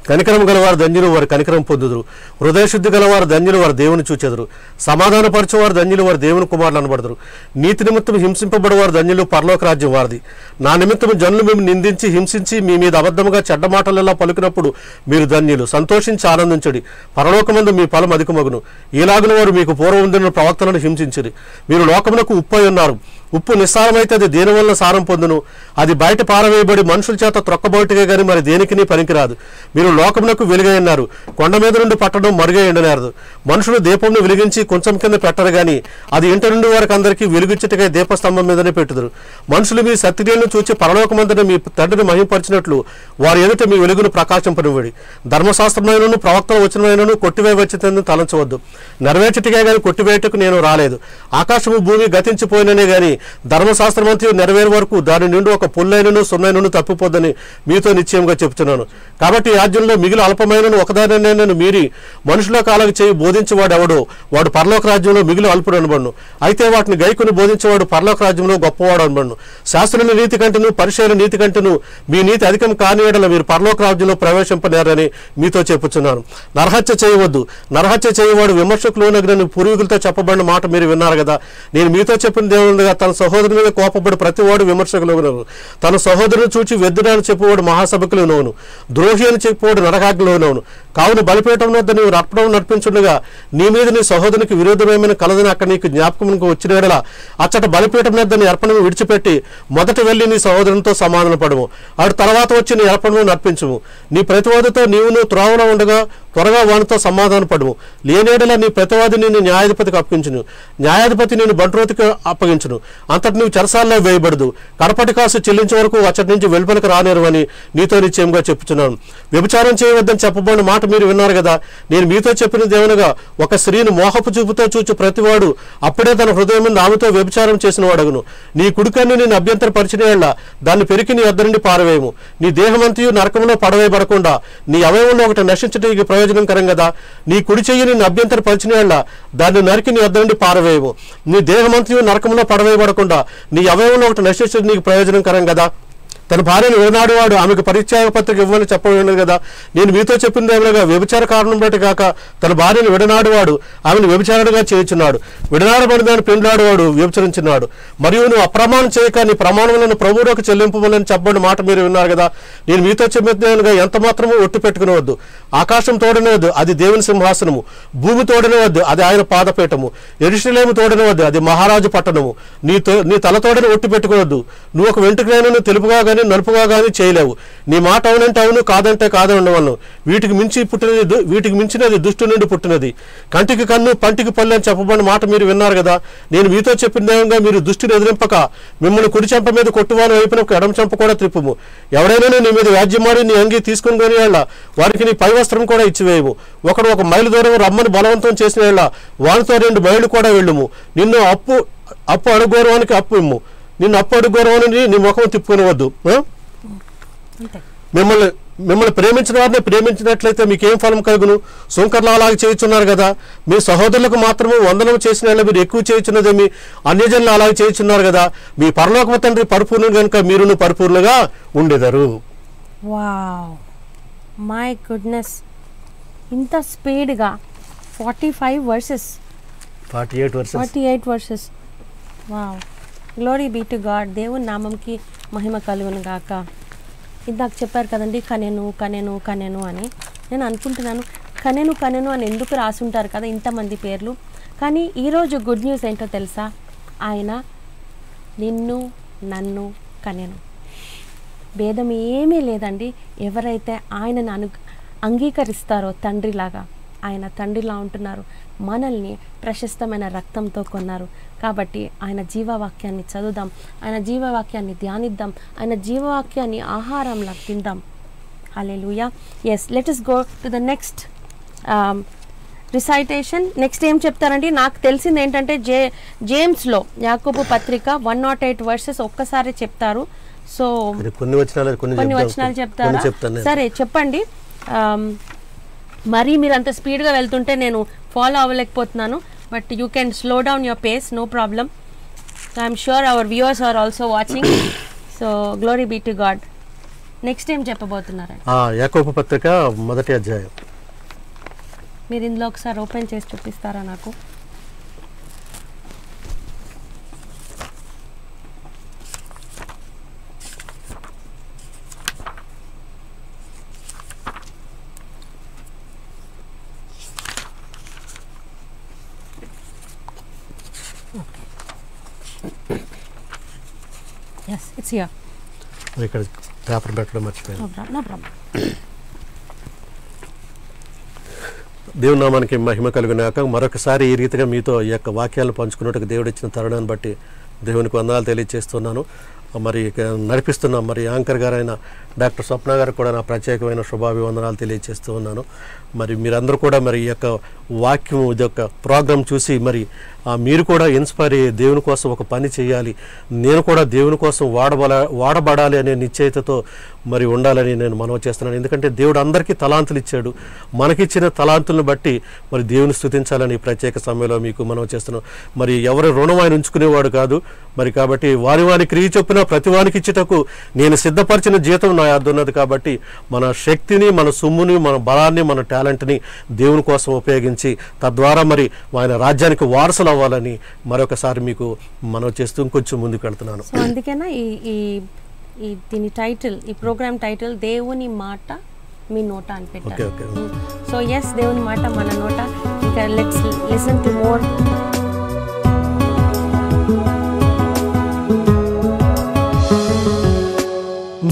కనికరం గలవారు ధన్యులు, వారు కనికరం పొందుదురు. హృదయశుద్ధి గలవారు ధన్యులు, వారు దేవుని చూచెదరు. సమాధానపరచువారు ధన్యులు, వారు దేవుని కుమారులు అనబడదురు. నీతి నిమిత్తం హింసింపబడవారు ధన్యులు, పరలోక రాజ్యం వారిది. నా నిమిత్తం జనులు మేము నిందించి హింసించి మీ మీద అబద్ధముగా చెడ్డ మాటలలో పలుకినప్పుడు మీరు ధన్యులు. సంతోషించి ఆనందించడి, పరలోకమందు మీ ఫలం అధికమగును. ఈలాగున వారు మీకు పూర్వముందున్న ప్రవక్తలను హింసించిరి. మీరు లోకమునకు ఉప్పై ఉన్నారు. ఉప్పు నిస్సారమైతే అది దేని వల్ల సారం పొందును? అది బయట పారవేయబడి మనుషుల చేత త్రొక్కబోటుగా కానీ మరి దేనికిని పనికిరాదు. మీరు లోకమునకు వెలుగై ఉన్నారు. కొండ మీద నుండి పట్టడం మరుగై ఉండనేరదు. మనుషులు దీపంను వెలిగించి కొంచెం కింద పెట్టరు గాని అది ఇంటి నుండి వారికి అందరికీ వెలుగుచ్చుటకై దీపస్తంభం మీదనే పెట్టుదురు. మనుషులు మీ సత్క్రియలను చూచి పరలోకమందున మీ తండ్రిని మహింపరిచినట్లు వారి ఎదుట మీ వెలుగును ప్రకాశింపనివ్వడి. ధర్మశాస్త్రమైనను ప్రవక్తల వచనమైనను కొట్టివేయ వచ్చిందని తలంచవద్దు. నెరవేర్చుటకే గాని కొట్టివేయటకు నేను రాలేదు. ఆకాశము భూమి గతించిపోయిననే గాని ధర్మశాస్త్రమంతా నెరవేరు వరకు దాని నుండి ఒక పుల్లైనను సున్నైనను తప్పిపోద్దని మీతో నిశ్చయంగా చెప్తున్నాను. కాబట్టి రాజ్యంలో మిగిలిన అల్పమైనను ఒకదానైనను మీరి మనుషుల కాలకు చేయి బోధించేవాడు ఎవడో వాడు పరలోక రాజ్యంలో మిగిలిన అల్పుడు అనబడును. అయితే వాటిని గైకుని బోధించేవాడు పరలోక రాజ్యంలో గొప్పవాడు అనబడును. శాస్త్రుల నీతి కంటేను పరిచయుల నీతి కంటేను మీ నీతి అధికం కాని యెడల మీరు పరలోక రాజ్యంలో ప్రవేశింపనేరని మీతో చెప్పుచున్నాను. నరహత్య చేయవద్దు. నరహత్య చేయవాడు విమర్శకులోనని పూర్వీకులతో చెప్పబడిన మాట మీరు విన్నారు కదా. నేను మీతో చెప్పిన దేవునిగా తన సహోదరుని మీద కోపపడి ప్రతివాడు విమర్శకులోను, తన సహోదరుని చూచి వెద్దుడని చెప్పువాడు మహాసభకులోనవును, ద్రోహి అని చెప్పువాడు నరకాగ్నిలోనవును. కావున బలిపీఠం వద్ద నీవు అర్పణం నడిపించుండగా నీ మీద నీ సహోదరునికి విరోధమేమైనా కలదని అక్కడ నీకు జ్ఞాపకమునకు వచ్చిన యెడల అచ్చట బలిపీఠం వద్ద నీ అర్పణము విడిచిపెట్టి మొదట వెళ్ళి నీ సహోదరునితో సమాధాన పడము. అటు తర్వాత వచ్చి నీ అర్పణము నడిపించుము. నీ ప్రతివాదితో నీవును త్రోవలో ఉండగా త్వరగా వానితో సమాధాన పడము. లేనేడలా నీ ప్రతివాది నిన్ను న్యాయాధిపతికి అప్పగించును. న్యాయాధిపతి నేను బంట్రోతికి అప్పగించును. అంతటి నువ్వు చెరసాల్లో వేయబడదు. కడపటి కాసు చెల్లించే వరకు అచ్చటి నుంచి వెలుపలికి రానేరవని నీతో నిశ్చయంగా చెప్పుచున్నాను. వ్యభిచారం చేయవద్దని చెప్పబడిన మాట మీరు విన్నారు కదా. నేను మీతో చెప్పినది ఏమనగా ఒక స్త్రీని మోహపు చూపుతో చూచి ప్రతివాడు అప్పుడే తన హృదయం మీద ఆమెతో వ్యభిచారం చేసిన వాడగును. నీ కుడికన్ను నేను అభ్యంతరపరిచిన యెడల దాన్ని పెరికి నీ యొద్ద నుండి పారవేయము. నీ దేహమంతయు నరకంలో పడవేయబడకుండా నీ అవయవంలో ఒకటి నశించడానికి ప్రయోజనకరం కదా. నీ కుడి చెయ్యి నిన్ను అభ్యంతరపరిచిన యెడల దాన్ని నరికి నీ యొద్ద నుండి పారవేయము. నీ దేహమంతయు నరకంలో పడవేయబడకుండా నీ అవయవంలో ఒకటి నశించడం నీకు ప్రయోజనకరం కదా. తన భార్యను విడనాడు వాడు ఆమెకు పరిత్యాగ పత్రిక ఇవ్వని చెప్పలేదు కదా. నేను మీతో చెప్పింది ఏమనగా వ్యభిచార కారణం బట్టి కాక తన భార్యను విడనాడు వాడు ఆమెను వ్యభిచారుడుగా చేయుచున్నాడు. విడనాడబడి దాన్ని పెండ్లాడువాడు వ్యభిచరించున్నాడు. మరియు నువ్వు అప్రమాణం చేయక నీ ప్రమాణములను ప్రభువులకు చెల్లింపమని చెప్పబడిన మాట మీరు విన్నారు కదా. నేను మీతో చెప్పినగా ఎంత మాత్రము ఒట్టు పెట్టుకునవద్దు. ఆకాశం తోడనవద్దు, అది దేవుని సింహాసనము. భూమి తోడనవద్దు, అది ఆయన పాదపీఠము. యెరూషలేము తోడనవద్దు, అది మహారాజు పట్టణము. నీ తల తోడని ఒట్టు పెట్టుకోవద్దు. నువ్వు ఒక వెంట్రుకైనను తెలుపుగా గానీ నలుపుగా గానీ చేయలేవు. నీ మాట అవునంటే అవును, కాదంటే కాదని ఉండవలను. వీటికి మించినది దుష్టు నుండి పుట్టినది. కంటికి కన్ను పంటికి పళ్ళు అని చెప్పబడిన మాట మీరు విన్నారు కదా. నేను మీతో చెప్పిన విధంగా మీరు దుష్టిని ఎదిరింపక మిమ్మల్ని కుడి చెంప మీద కొట్టువాని వైపున ఎడమ చెంప కూడా త్రిప్పుము. ఎవడైనా నీ మీద వ్యాజ్యమాడి నీ అంగీ తీసుకుని కొని వాళ్ళ వారికి నీ పై వస్త్రం కూడా ఇచ్చివేయము. ఒకడు 1 మైలు దూరం రమ్మని బలవంతం చేసిన వాళ్ళ వానితో 2 మైళ్ళు కూడా వెళ్ళుము. నిన్ను అప్పు అడుగోరవానికి అప్పు ఇమ్ము. నిన్ను అప్పు అడుగోరవని నీ ముఖం తిప్పుకునవద్దు. మిమ్మల్ని ప్రేమించిన వారిని ప్రేమించినట్లయితే మీకేం ఫలం కలుగును? సుంకర్లు అలాగే చేయుచున్నారు కదా. మీ సహోదరులకు మాత్రమే వందనం చేసిన వాళ్ళ మీరు ఎక్కువ చేయుచున్నదేమి? అన్యజనులు అలాగే చేయుచున్నారు కదా. మీ పరలోకపు తండ్రి పరిపూర్ణుడు కనుక మీరును పరిపూర్ణగా ఉండేదారు. వావ్, మై గుడ్నెస్, ఇంత స్పీడ్గా 48 verses. Wow, glory be to God. దేవుని నామంకి మహిమ కలుగును గాక. ఇందాక చెప్పారు కదండి కనెను అని. నేను అనుకుంటున్నాను కనెను అని ఎందుకు రాసుంటారు కదా ఇంతమంది పేర్లు. కానీ ఈరోజు గుడ్ న్యూస్ ఏంటో తెలుసా? ఆయన నిన్ను నన్ను కనెను. భేదం ఏమీ లేదండి. ఎవరైతే ఆయనను అంగీకరిస్తారో తండ్రిలాగా ఆయన తండ్రిలా ఉంటున్నారు. మనల్ని ప్రశస్తమైన రక్తంతో కొన్నారు. కాబట్టి ఆయన జీవవాక్యాన్ని చదువుదాం, ఆయన జీవవాక్యాన్ని ధ్యానిద్దాం, ఆయన జీవవాక్యాన్ని ఆహారంలా తిందాం. Hallelujah. Yes, let us go to the next recitation. Next ఏం చెప్తారంటే, నాకు తెలిసింది ఏంటంటే జేమ్స్లో యాకోబు పత్రిక 108 వర్సెస్ ఒక్కసారి చెప్తారు. సో కొన్ని వచనాలు చెప్తారా? సరే చెప్పండి. మరీ మీరు అంత స్పీడ్గా వెళ్తుంటే నేను ఫాలో అవ్వలేకపోతున్నాను. But you can slow down your pace, no problem. So I'm sure our viewers are also watching. So glory be to God. Next ఏం చెప్పబోతున్నారు? యాకోబు పత్రిక 1వ అధ్యాయం. మీరు ఇందులో ఒకసారి ఓపెన్ చేసి చూపిస్తారా నాకు? Yes, it's here. ఇక్కడ పేపర్ పెట్టడం మర్చిపోయాను. No problem. దేవుని నామానికి మహిమ కలుగునాక మరొకసారి ఈ రీతిగా మీతో ఈ యొక్క వాక్యాలను పంచుకున్నట్టుగా దేవుడు ఇచ్చిన తరుణాన్ని బట్టి దేవునికి వందనాలు తెలియజేస్తున్నాను. మరి నడిపిస్తున్నాం మరి యాంకర్ గారైన డాక్టర్ స్వప్న గారికి కూడా నా ప్రత్యేకమైన శుభాభివందనాలు తెలియజేస్తూ ఉన్నాను. మరి మీరందరూ కూడా మరి ఈ యొక్క వాక్యం ఇది యొక్క ప్రోగ్రాం చూసి మరి మీరు కూడా ఇన్స్పైర్ అయ్యి దేవుని కోసం ఒక పని చేయాలి, నేను కూడా దేవుని కోసం వాడబడాలి అనే నిశ్చయితతో మరి ఉండాలని నేను మనవి చేస్తున్నాను. ఎందుకంటే దేవుడు అందరికీ తలాంతులు ఇచ్చాడు. మనకిచ్చిన తలాంతులను బట్టి మరి దేవుని స్తుతించాలని ప్రత్యేక సమయంలో మీకు మనవి చేస్తున్నాను. మరి ఎవరి రుణం ఆయన ఉంచుకునేవాడు కాదు. మరి కాబట్టి వారి క్రియ చొప్పున ప్రతి వానికి ఇచ్చుటకు నేను సిద్ధపరిచిన జీతం నా యొద్ద ఉన్నది. కాబట్టి మన శక్తిని, మన సొమ్ముని, మన బలాన్ని, మన టాలెంట్ని దేవుని కోసం ఉపయోగించి తద్వారా మరి ఆయన రాజ్యానికి వారసులు అవ్వాలని మరొకసారి మీకు మనం చేస్తూ ఇంకొంచెం ముందుకు వెళ్తున్నాను. సో అందుకేనా దీని టైటిల్, ఈ ప్రోగ్రామ్ టైటిల్ దేవుని మాట మీ నోట అని పెట్టారు. సో ఎస్, దేవుని మాట మన నోట. ఇంకా లెట్స్ లిసన్ టు మోర్.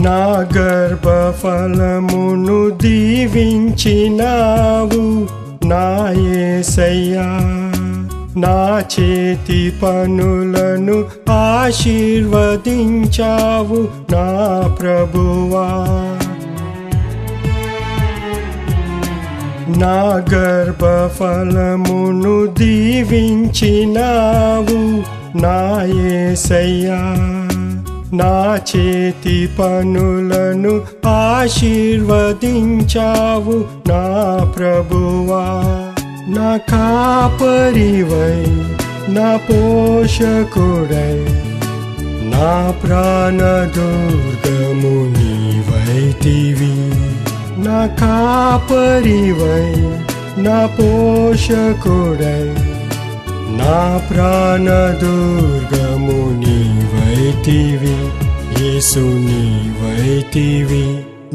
నా గర్భఫలమును దీవించినావు నా యేసయ్యా, నా చేతి పనులను ఆశీర్వదించావు నా ప్రభువా. నా గర్భఫలమును దీవించినావు నా యేసయ్యా, నా చేతి పనులను ఆశీర్వదించావు నా ప్రభువా. నా కాపరివై, నా పోషకుడై, నా ప్రాణదుర్గము నీవైతివి. నా కాపరివై, నా పోషకుడై, నా ప్రాణదుర్గము నీవైతివి. యేసు నీవైతివి.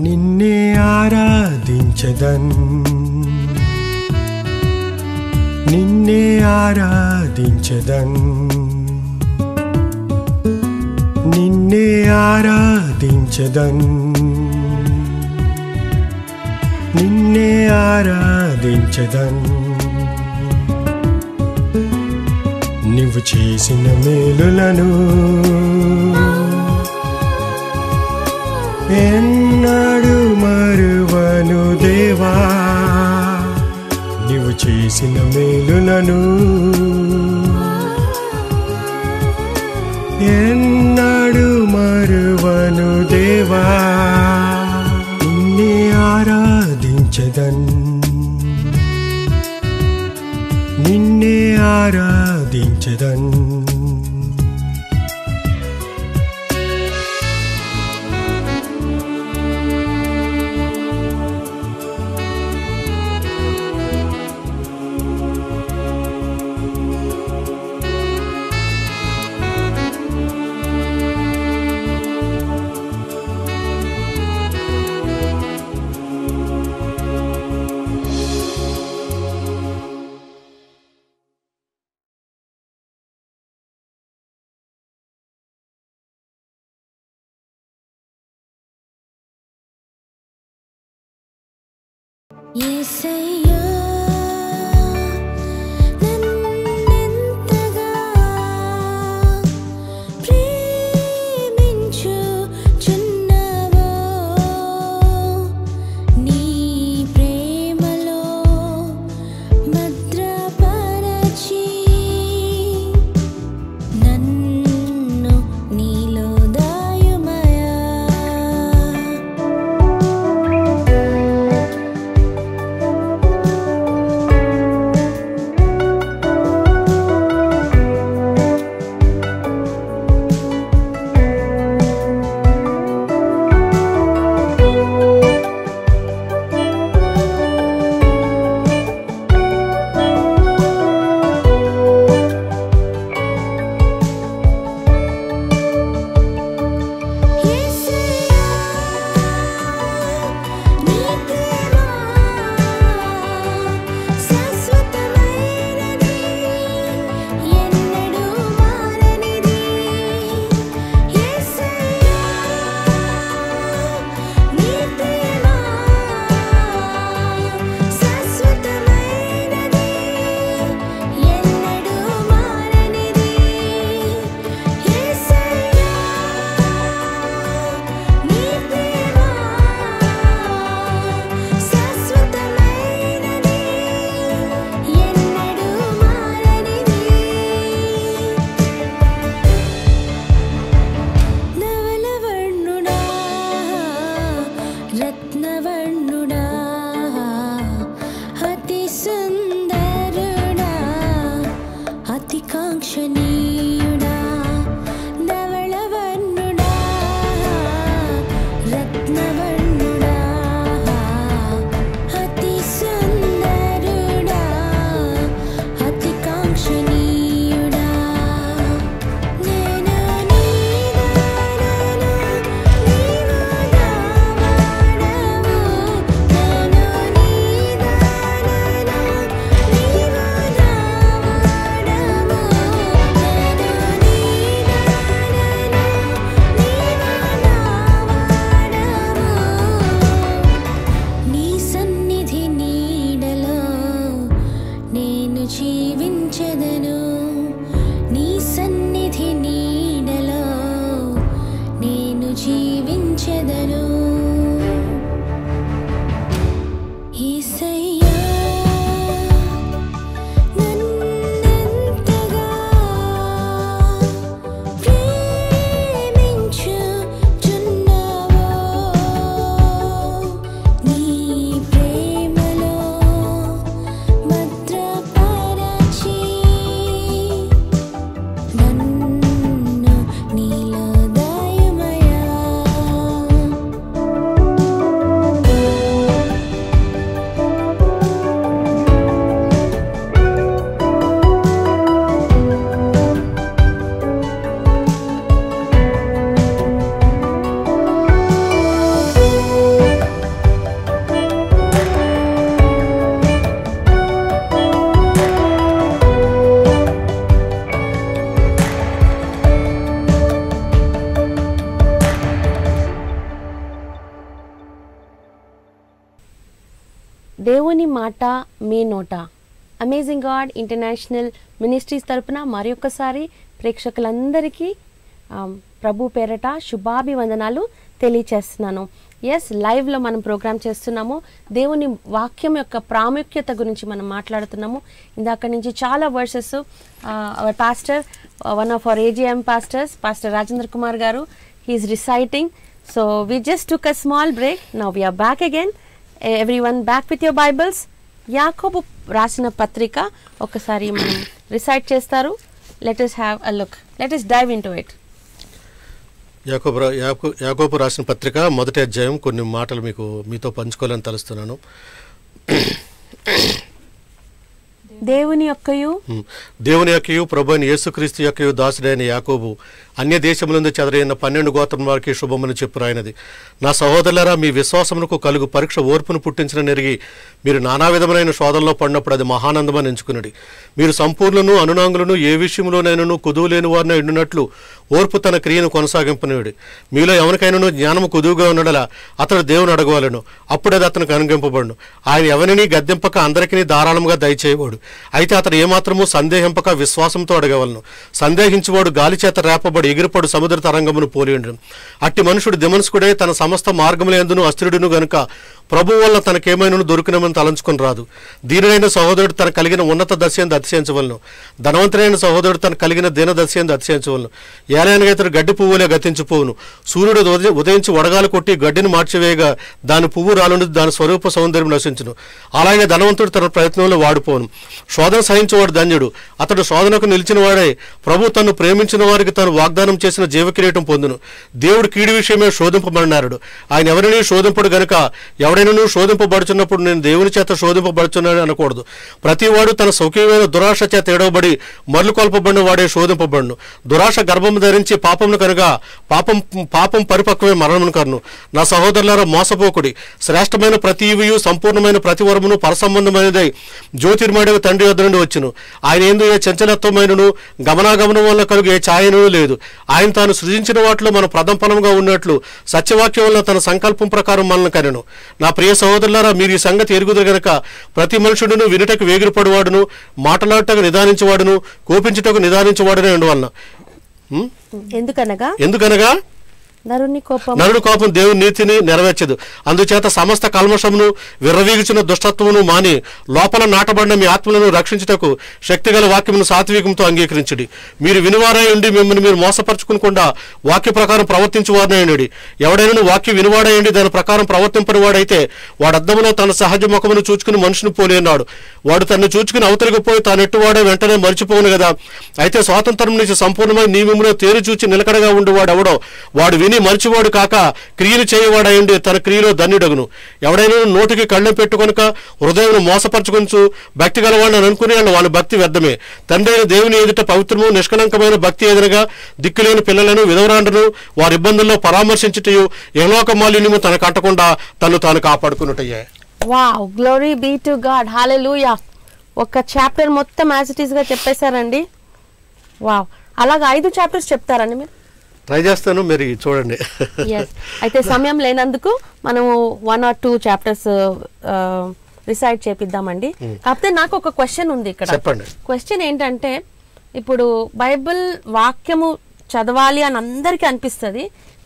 నిన్నే ఆరాధించదన్, నిన్నే ఆరాధించదన్, నిన్నే ఆరాధించదన్, నిన్నే ఆరాధించదన్. నీవు చేసిన మేలులను ఎన్నడూ మరువను దేవా. నీవు చేసిన మేలులను ఎన్నడూ మరువను దేవా. నిన్నే ఆరాధించదన్, నిన్నే ఆరాధించదన్, జీవించెదను యేసయ్యా నన్నెంతగా ప్రేమించుచున్నావో నీ ప్రేమలో భద్రపరచి నన్ను నీలో దయమయా దేవుని మాట మీ నోట అమేజింగ్ గాడ్ ఇంటర్నేషనల్ మినిస్ట్రీస్ తరపున మరొకసారి ప్రేక్షకులందరికీ ప్రభు పేరట శుభాభివందనాలు తెలియచేస్తున్నాను. ఎస్, లైవ్లో మనం ప్రోగ్రామ్ చేస్తున్నాము. దేవుని వాక్యం యొక్క ప్రాముఖ్యత గురించి మనం మాట్లాడుతున్నాము. ఇందాక నుంచి చాలా verses our pastor, one of our AGM pastors, pastor Rajendra Kumar garu, he's reciting. So we just took a small break. Now we're back again. Everyone back with your Bibles. యాకోబు రాసిన పత్రిక ఒకసారి మనం రిసైట్ చేస్తారు. Let us have a look. Let us dive into it. యాకోబు రాసిన పత్రిక మొదటి అధ్యాయం కొన్ని మాటలు మీతో పంచుకోవాలని తలుస్తున్నాను. దేవుని యొక్కయు ప్రభు అయిన యేసుక్రీస్తు యొక్కయు దాసుడైన యాకోబు అన్య దేశములందు చెదరైన 12 గోత్రం వారికి శుభమని చెప్పురాయినది. నా సహోదరులారా, మీ విశ్వాసమునకు కలుగు పరీక్ష ఓర్పును పుట్టించిన నెరిగి మీరు నానా విధమైన శోధనలో పడినప్పుడు అది మహానందమని ఎంచుకున్నది. మీరు సంపూర్ణను అనునాంగులను ఏ విషయంలోనైనను కుదువు లేని వారిని ఎండునట్లు ఓర్పు తన క్రియను కొనసాగింపనివాడు. మీలో ఎవరికైనాను జ్ఞానము కుదువుగా ఉండడలా అతడు దేవుని అడగవలను, అప్పుడు అది అతనికి అనుగింపబడును. ఆయన ఎవరిని గద్దెంపక అందరికీ ధారాళంగా దయచేయవాడు. అయితే అతడు ఏమాత్రము సందేహింపక విశ్వాసంతో అడగవలను. సందేహించువాడు గాలి చేత రేపబడి ఎగిరిపడు సముద్ర తరంగమును పోలి ఉండడం. అట్టి మనుషుడు దిమనస్కుడే, తన సమస్త మార్గములందును అస్థిరుడును గనుక ప్రభు వల్ల తనకేమైనా దొరికినమని తలంచుకొని రాదు. దీనుడైన సహోదరుడు తన కలిగిన ఉన్నత దశయందు అతిశయించవలను, ధనవంతుడైన సహోదరుడు తన కలిగిన దీన దశయందు అతిశయించవలను. ఏలైనగా ఇతడు గడ్డి పువ్వులే గతించిపోవును. సూర్యుడు ఉదయించి వడగాలు కొట్టి గడ్డిని మార్చివేయగా దాని పువ్వు రాలుండి దాని స్వరూప సౌందర్యం నశించును. అలాగే ధనవంతుడు తన ప్రయత్నంలో వాడిపోను. శోధన సహించేవాడు ధన్యుడు, అతడు శోధనకు నిలిచిన వాడే. ప్రభు తను ప్రేమించిన వారికి తను వాగ్దానం చేసిన జీవకిరీటం పొందును. దేవుడు కీడు విషయమే శోధింపబడినాడు. ఆయన ఎవరిని శోధింపడు గనుక ఎవడైనా శోధింపబడుచున్నప్పుడు నేను దేవుని చేత శోధింపబడుచున్నాను అనకూడదు. ప్రతివాడు తన సౌఖ్యమైన దురాశ చేత ఎడవబడి మరలు కొల్పబడిన వాడే శోధింపబడును. దురాశ గర్భం ధరించి పాపమును కనుక పాపం పరిపక్వమే మరణమును కరును. నా సహోదరులారా, మోసపోకుడి. శ్రేష్టమైన ప్రతి ఈవియు సంపూర్ణమైన ప్రతి వరమును పరసంబంధమైనదై జ్యోతిర్మయుడైన తండ్రి వద్ద నుండి వచ్చును. ఆయన యందు ఏ చంచలత్వమైనను గమనాగమనం వల్ల కలుగు ఏ ఛాయను లేదు. ఆయన తాను సృజించిన వాటిలో మన ప్రథమఫలముగా ఉన్నట్లు సత్యవాక్యం వల్ల తన సంకల్పం ప్రకారం మనల్ని కనెను. నా ప్రియ సహోదరులారా, మీరు ఈ సంగతి ఎరుగుదురు గనక ప్రతి మనుషుడును వినుటకు వేగిరపడువాడును, మాట్లాడటకు నిదానించేవాడును, కోపించుటకు నిదానించేవాడునే ఉండవలన. ఎందుకనగా నరుని కోపం దేవుని నీతిని నెరవేర్చదు. అందుచేత సమస్త కల్మషమును విర్రవీగుచున్న దుష్టత్వమును మాని లోపల నాటబడిన మీ ఆత్మలను రక్షించుటకు శక్తిగల వాక్యమును సాత్వికంతో అంగీకరించుడి. మీరు వినివారై ఉండి మిమ్మల్ని మీరు మోసపరచుకునకుండా వాక్య ప్రకారం ప్రవర్తించువారనే ఉండి. ఎవడైనా వాక్య వినివాడై ఉండి దాని ప్రకారం ప్రవర్తింపని వాడైతే వాడు అద్దములో తన సహజ ముఖమును చూచుకుని మనుషుని పోలి అన్నాడు. వాడు తను చూచుకుని అవతలికి పోయి తాను ఎట్టువాడే వెంటనే మరిచిపోవును కదా. అయితే స్వాతంత్రం నుంచి సంపూర్ణమై నీ మిమ్మల్ని తేరు చూచి నిలకడగా ఉండేవాడు ఎవడో వాడు విని మరిచివాడు కాక క్రియలు చేయవాడైండి తన క్రియలో ధన్యుడగును. ఎవడైనా నోటికి కళ్ళెం పెట్టుకొనక హృదయం మోసపరచుకొనుచు భక్తి గలవాడిని అనుకునే వాళ్ళ భక్తి వ్యర్థమే. తండ్రి అయిన దేవుని ఎదుట పవిత్రము నిష్కలంకమైన భక్తి ఎదురుగా దిక్కులేని పిల్లలను విధవరాండ్రను వారి ఇబ్బందుల్లో పరామర్శించుటయు యహోలోక మాలిన్యము తనకు అంటకుండా తను తాను కాపాడుకున్నట్టయ్యే. Wow, glory be to God, hallelujah. ఒక చాప్టర్ మొత్తం యాజ్ ఇట్ ఈస్ గా చెప్పేశారండి. వావ్, అలాగా 5 చాప్టర్స్ చెప్తారండి మీరు? ట్రై చేస్తాను, మీరు చూడండి. అయితే సమయం లేనందుకు మనము 1 or 2 చాప్టర్స్ రిసైడ్ చేపిద్దామండి. కాకపోతే నాకు ఒక క్వశ్చన్ ఉంది ఇక్కడ. చెప్పండి. క్వశ్చన్ ఏంటంటే, ఇప్పుడు బైబిల్ వాక్యము చదవాలి అని అందరికీ అనిపిస్తుంది.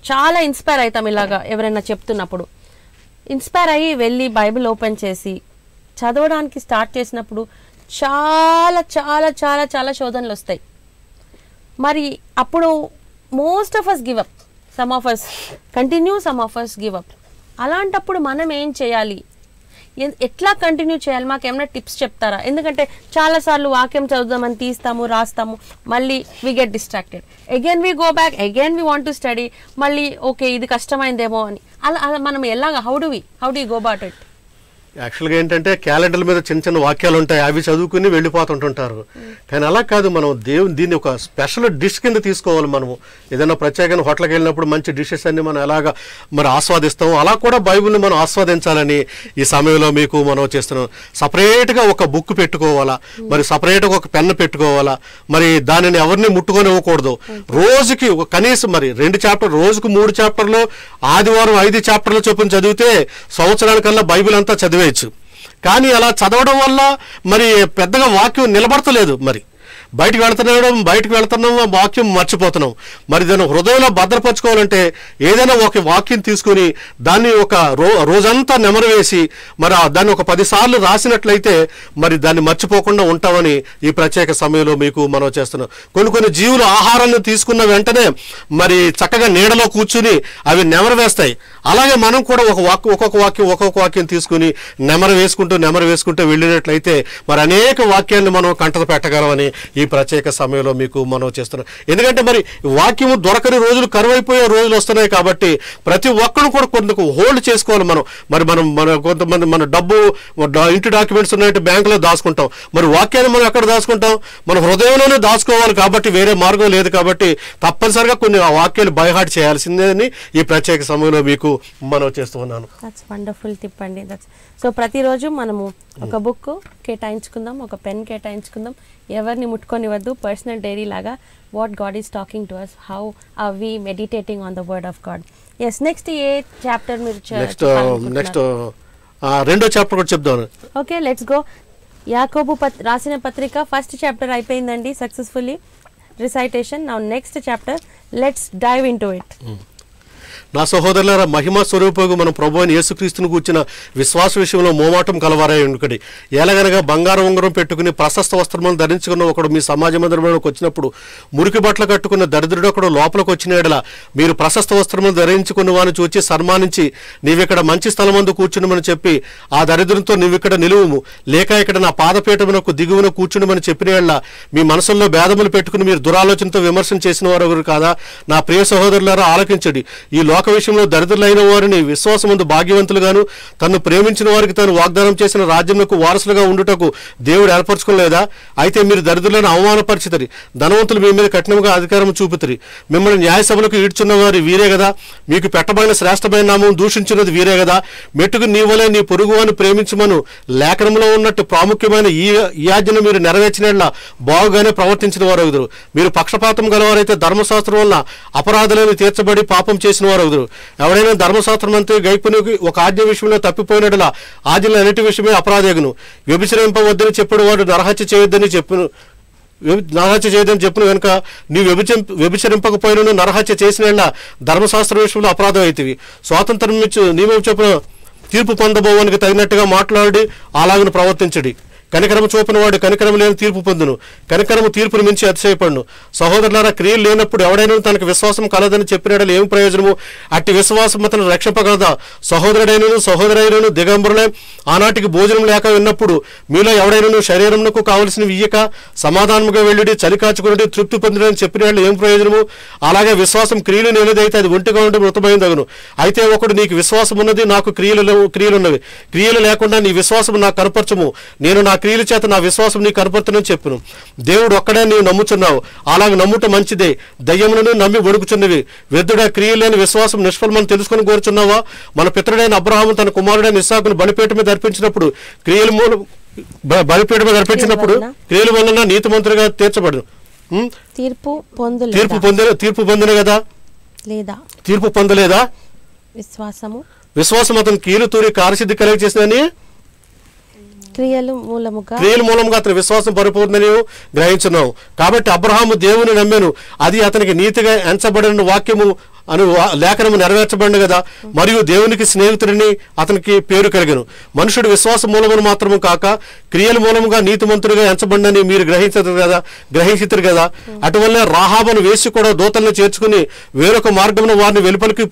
చాలా ఇన్స్పైర్ అవుతాం ఇలాగా ఎవరైనా చెప్తున్నప్పుడు. ఇన్స్పైర్ అయ్యి వెళ్ళి బైబిల్ ఓపెన్ చేసి చదవడానికి స్టార్ట్ చేసినప్పుడు చాలా చాలా చాలా చాలా శోధనలు వస్తాయి. మరి అప్పుడు most of us give up, some of us continue, some of us give up. అలాంటప్పుడు మనం ఏం చేయాలి, ఎట్లా కంటిన్యూ చేయాలి, మాకు ఏమైనా టిప్స్ చెప్తారా? ఎందుకంటే చాలాసార్లు వాక్యం చదువుదామని తీస్తాము, రాస్తాము, మళ్ళీ we get distracted, again we go back, again we want to study, మళ్ళీ ఓకే ఇది కష్టమైందేమో అని. అలా మనం ఎలాగా how do you go about it? యాక్చువల్గా ఏంటంటే క్యాలెండర్ మీద చిన్న చిన్న వాక్యాలు ఉంటాయి, అవి చదువుకుని వెళ్ళిపోతుంటుంటారు. కానీ అలా కాదు, మనం దీన్ని ఒక స్పెషల్ డిష్ కింద తీసుకోవాలి. మనము ఏదైనా ప్రత్యేకంగా హోటల్కి వెళ్ళినప్పుడు మంచి డిషెస్ అన్ని మనం ఎలాగా మరి ఆస్వాదిస్తాము, అలా కూడా బైబిల్ని మనం ఆస్వాదించాలని ఈ సమయంలో మీకు మనం చేస్తున్నాం. సపరేట్గా ఒక బుక్ పెట్టుకోవాలా, మరి సపరేట్గా ఒక పెన్ను పెట్టుకోవాలా, మరి దానిని ఎవరిని ముట్టుకొని ఇవ్వకూడదు. రోజుకి కనీసం మరి 2 చాప్టర్, రోజుకు 3 చాప్టర్లు, ఆదివారం 5 చాప్టర్లు చొప్పున చదివితే సంవత్సరానికల్లా బైబిల్ అంతా చదివేయచ్చు. కానీ అలా చదవడం వల్ల మరి పెద్దగా వాక్యం నిలబడతలేదు. మరి బయటకు వెళ్తున్నాం వాక్యం మర్చిపోతున్నాం. మరి దాన్ని హృదయంలో భద్రపరచుకోవాలంటే ఏదైనా ఒక వాక్యం తీసుకుని దాన్ని ఒక రోజంతా నెమరవేసి మరి దాన్ని ఒక 10 సార్లు రాసినట్లయితే మరి దాన్ని మర్చిపోకుండా ఉంటామని ఈ ప్రత్యేక సమయంలో మీకు మనం చేస్తున్నాం. కొన్ని జీవులు ఆహారాన్ని తీసుకున్న వెంటనే మరి చక్కగా నీడలో కూర్చుని అవి నెమరవేస్తాయి. అలాగే మనం కూడా ఒక్కొక్క వాక్యం తీసుకుని నెమరు వేసుకుంటూ వెళ్ళినట్లయితే మరి అనేక వాక్యాన్ని మనం కంటత పెట్టగలమని ఈ ప్రత్యేక సమయంలో మీకు మనం చేస్తున్నాం. ఎందుకంటే మరి వాక్యము దొరకని రోజులు, కరువైపోయే రోజులు వస్తున్నాయి. కాబట్టి ప్రతి ఒక్కరు కూడా కొంత హోల్డ్ చేసుకోవాలి. మన కొంతమంది మన డబ్బు ఇంటి డాక్యుమెంట్స్ ఉన్నాయంటే బ్యాంకులో దాచుకుంటాం. మరి వాక్యాన్ని మనం ఎక్కడ దాచుకుంటాం? మన హృదయంలోనే దాచుకోవాలి. కాబట్టి వేరే మార్గం లేదు. కాబట్టి తప్పనిసరిగా కొన్ని వాక్యాలు బైహార్ట్ చేయాల్సిందే అని ఈ ప్రత్యేక సమయంలో మీకు మనం చేస్తున్నాను. దట్స్ వండర్ఫుల్ టిప్ అండి. సో ప్రతిరోజు మనము ఒక బుక్ కేటాయించుకుందాం, ఒక పెన్ కేటాయించుకుందాం, ఎవరిని ముట్టుకొనివద్దు. పర్సనల్ డైరీ లాగా what God is talking to us, how are we meditating on the word of God. Yes, next ఏ చాప్టర్ మీరు నెక్స్ట్ 2వ చాప్టర్ కూడా చెప్దాం. Okay, let's go. యాకోబు రాసిన పత్రిక ఫస్ట్ చాప్టర్ అయిపోయిందండి, successfully recitation. Now next chapter, let's dive into it. నా సహోదరులారా, మహిమ స్వరూపకు మన ప్రభు అయిన యేసుక్రీస్తును కూర్చిన విశ్వాస విషయంలో మోమాటం కలవారై ఉండకండి. ఎలాగనగా బంగారం ఉంగరం పెట్టుకుని ప్రశస్త వస్త్రములను ధరించుకున్న ఒకడు మీ సమాజ మందిరంలోకి వచ్చినప్పుడు మురికి బట్టలు కట్టుకున్న దరిద్రుడు ఒకడు లోపలికి వచ్చిన ఎడల మీరు ప్రశస్త వస్త్రములు ధరించుకున్న వారిని చూచి సన్మానించి నీవిక్కడ మంచి స్థలమందు కూర్చుండమని చెప్పి ఆ దరిద్రునితో నీవిక్కడ నిలువుము, లేక ఇక్కడ నా పాదపీఠమునకు దిగువన కూర్చుండమని చెప్పిన ఎడల మీ మనసుల్లో భేదములు పెట్టుకుని మీరు దురాలోచనతో విమర్శన చేసిన వారు ఎవరు కాదా? నా ప్రియ సహోదరులారా, ఆలకించండి. ఈ లోక విషయంలో దరిద్రులైన వారిని విశ్వాసమందు భాగ్యవంతులుగాను తను ప్రేమించిన వారికి తాను వాగ్దానం చేసిన రాజ్యములకు వారసులుగా ఉండుటకు దేవుడు ఏర్పరచుకోలేదా? అయితే మీరు దరిద్రులను అవమానపరిచితరి, ధనవంతులు మీ మీద కఠినంగా అధికారం చూపుతరి. మిమ్మల్ని న్యాయసభలకు ఈడ్చున్న వారు వీరే కదా. మీకు పెట్టబడిన శ్రేష్టమైన నామం దూషించినది వీరే కదా. మెట్టుకు నీ వలె నీ పొరుగువాని ప్రేమించమను లేఖనంలో ఉన్నట్టు ప్రాముఖ్యమైన ఈ ఆజ్ఞను మీరు నెరవేర్చినట్లా బాగుగానే ప్రవర్తించిన వారు అవుదురు. మీరు పక్షపాతం గలవారైతే ధర్మశాస్త్రం వల్ల అపరాధులను తీర్చబడి పాపం చేసిన వారు అవుదురు. ఎవడైనా ధర్మశాస్త్రం అంతే గైపుని ఒక ఆజ్ఞ విషయంలో తప్పిపోయినట్లా ఆజ్ఞలు అన్నిటి విషయమే అపరాధేగును. వ్యభిచరింపవద్దని చెప్పిన వాడు నరహత్య చేయొద్దని చెప్పిన కనుక నీవు వ్యభిచరింపకపోయినను నరహత్య చేసిన ధర్మశాస్త్ర విషయంలో అపరాధం అవుతుంది. స్వాతంత్రం ఇచ్చు నియమం చెప్పిన తీర్పు పొందబోవానికి తగినట్టుగా మాట్లాడి అలాగను ప్రవర్తించడి. కనికరము చూపిన వాడు కనికరం లేని తీర్పు పొందును, కనికరము తీర్పును మించి అతిశయపడును. సహోదరులారా, క్రియలు లేనప్పుడు ఎవడైనా తనకు విశ్వాసం కలదని చెప్పినట్లు ఏమి ప్రయోజనము? అట్టి విశ్వాసం అతను రక్షింపగలదా? సహోదరైనను దిగంబరులే ఆనాటికి భోజనం లేక విన్నప్పుడు మీలో ఎవడైనా శరీరమునకు కావలసినవి ఇయ్యక సమాధానముగా వెళ్ళి చలి కాచుకుని తృప్తి పొందినని చెప్పినట్లు ఏం ప్రయోజనము? అలాగే విశ్వాసం క్రియలు లేనిదైతే అది ఒంటిగా ఉండి మృతమైందగును. అయితే ఒకడు నీకు విశ్వాసం ఉన్నది, నాకు క్రియలున్నవి, క్రియలు లేకుండా నీ విశ్వాసం నాకు కనపరచము, నేను నా క్రియల చేత నా విశ్వాసం నీకు కనపడుతుందని చెప్పును. దేవుడు ఒక్కడే నీవు నమ్ముచున్నావు, అలాగే నమ్ముట మంచిదే. దయ్యములను నమ్మి వణుకుచున్నవి. వ్యర్థుడా, క్రియలు లేని విశ్వాసం నిష్ఫలమని తెలుసుకొని కోరుచున్నావా? మన పితరుడైన అబ్రహాము తన కుమారుడైన ఇస్సాకును బలిపీఠ మీద అర్పించినప్పుడు క్రియల వలన నీతిమంతులుగా తీర్చబడు. తీర్పు పొందిన కదా, తీర్పు పొందలేదా? విశ్వాసం అతను కీలు తూరి కార్యసిద్ధి కలిగి చేసిందని క్రియలు మూలముగా క్రియల మూలంగా అతని విశ్వాసం పరిపూర్ణని గ్రహించున్నాం. కాబట్టి అబ్రహాము దేవుని నమ్మెను, అది అతనికి నీతిగా ఎంచబడిన వాక్యము అను లేఖనము నెరవేర్చబడిన కదా, మరియు దేవునికి స్నేహితుడిని అతనికి పేరు కలిగను. మనుషుడు విశ్వాస మూలమును మాత్రము కాక క్రియల మూలముగా నీతిమంతుడిగా ఎంచబడినని మీరు గ్రహించారు కదా. అటువల్ల రాహాబను వేసి కూడా దూతలను చేర్చుకుని వేరొక మార్గమున వారిని వెలుపలికి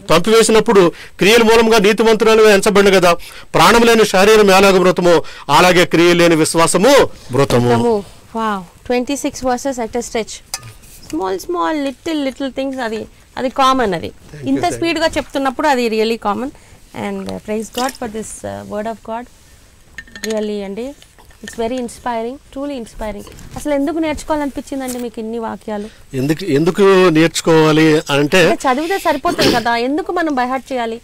పంపివేసినప్పుడు క్రియల మూలంగా నీతిమంతురాలుగా ఎంచబడిన కదా. ప్రాణం లేని శరీరం ఎలాగ మృతమో అలాగే క్రియలు లేని విశ్వాసము మృతము. 26 verses at a stretch. Small little things, అది కామన్. అది ఇంత స్పీడ్గా చెప్తున్నప్పుడు అది really common. And praise God for this word of God. Really అండి, it's very inspiring, truly inspiring. అసలు ఎందుకు నేర్చుకోవాలనిపించిందండి మీకు ఇన్ని వాక్యాలు? ఎందుకు నేర్చుకోవాలి అంటే చదివితే సరిపోతుంది కదా, ఎందుకు మనం బైహార్ట్ చేయాలి?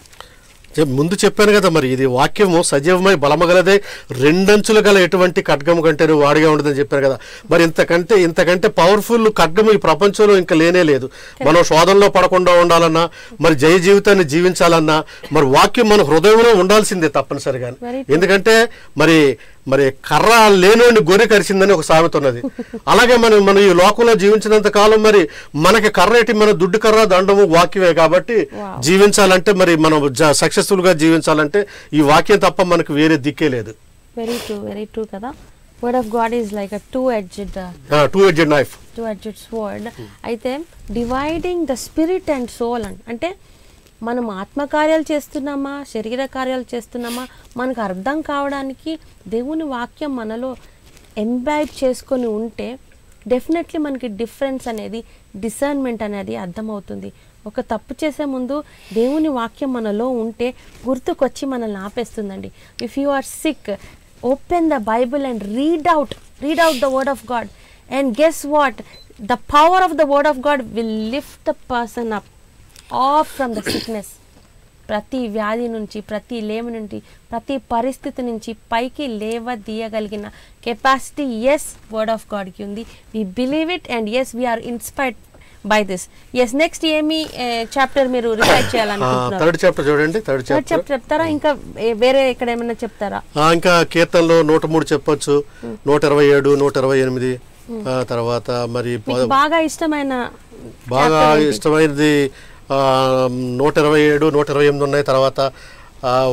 ముందు చెప్పాను కదా, మరి ఇది వాక్యము సజీవమై బలమగలదే, రెండంచులు గల ఎటువంటి ఖడ్గము కంటే వాడిగా ఉండదని చెప్పాను కదా. మరి ఇంతకంటే పవర్ఫుల్ ఖడ్గము ఈ ప్రపంచంలో ఇంకా లేనే లేదు. మనం శోధనలో పడకుండా ఉండాలన్నా, మరి జయ జీవితాన్ని జీవించాలన్నా, మరి వాక్యం మన హృదయంలో ఉండాల్సిందే తప్పనిసరిగా. ఎందుకంటే మరి కర్ర లేనోని గొర్రె కరిచిందని ఒక సామెత ఉన్నది. అలాగే మనం ఈ లోకంలో జీవించినంత కాలం మరి మనకి కర్ర ఏంటి, మన దుడ్డు కర్ర దండము వాక్యమే. కాబట్టి జీవించాలంటే, మరి మనం సక్సెస్ఫుల్ గా జీవించాలంటే ఈ వాక్యం తప్ప మనకు వేరే దిక్కే లేదు. వెరీ ట్రూ కదా. Word of God is like a two-edged knife, two-edged sword. అయితే dividing the spirit and soul అంటే మనం ఆత్మకార్యాలు చేస్తున్నామా, శరీర కార్యాలు చేస్తున్నామా, మనకు అర్థం కావడానికి దేవుని వాక్యం మనలో ఎంబైబ్ చేసుకొని ఉంటే డెఫినెట్లీ మనకి డిఫరెన్స్ అనేది, డిసర్న్మెంట్ అనేది అర్థమవుతుంది. ఒక తప్పు చేసే ముందు దేవుని వాక్యం మనలో ఉంటే గుర్తుకొచ్చి మనల్ని ఆపేస్తుందండి. If you are sick, open the Bible and read out the word of God, and guess what, the power of the word of God will lift the person up off from the sickness. ప్రతి వ్యాధి నుంచి, ప్రతి లేమి నుండి, ప్రతి పరిస్థితి నుంచి పైకి లేవదీయగలిగిన కెపాసిటీ వర్డ్ ఆఫ్ గాడ్కి ఉంది. We believe it and we are inspired by this. Next ఏమి చాప్టర్ మీరు రిసైట్ చేయాలనుకుంటున్నారు? థర్డ్ చాప్టర్ చూడండి. థర్డ్ చాప్టర్ చెప్తారా? ఇంకా వేరే ఇక్కడ ఏమైనా చెప్తారా? ఇంకా కీర్తనలో 103 చెప్పొచ్చు, 127, 128, తర్వాత మరి బాగా ఇష్టమైనది 127, 128 ఉన్నాయి. తర్వాత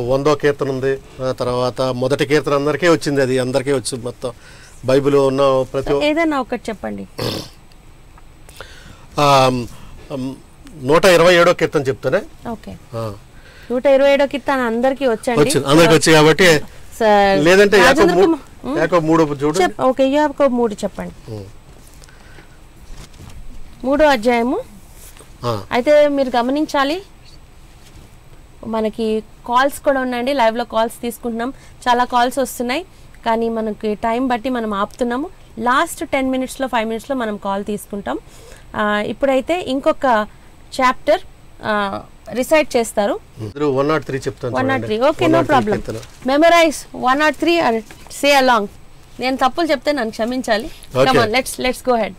100వ కీర్తన ఉంది. తర్వాత మొదటి కీర్తన అందరికీ వచ్చింది, అది అందరికీ వచ్చింది. మొత్తం బైబిల్లో ఉన్న ప్రతి ఏదైనా ఒకటి చెప్పండి. 127వ కీర్తన చెప్తానే. ఓకే, 127వ కీర్తన అందరికీ వచ్చి కాబట్టి, లేదంటే యాకోబు 3 చూడండి. ఓకే, యాకోబు 3 చెప్పండి. 3వ అధ్యాయము. అయితే మీరు గమనించాలి, మనకి కాల్స్ కూడా ఉన్నాయండి. లైవ్లో కాల్స్ తీసుకుంటున్నాం, చాలా కాల్స్ వస్తున్నాయి. కానీ మనకి టైం బట్టి మనం ఆపుతున్నాము. లాస్ట్ 10 minutesలో 5 minutesలో మనం కాల్ తీసుకుంటాం. ఇప్పుడైతే ఇంకొక చాప్టర్ రిసైట్ చేస్తారు. 103 చెప్తాను. 103. Okay, no problem. Memorize 103 and say along. నేను తప్పులు చెప్తే నన్ను క్షమించాలి. Come on, let's go head.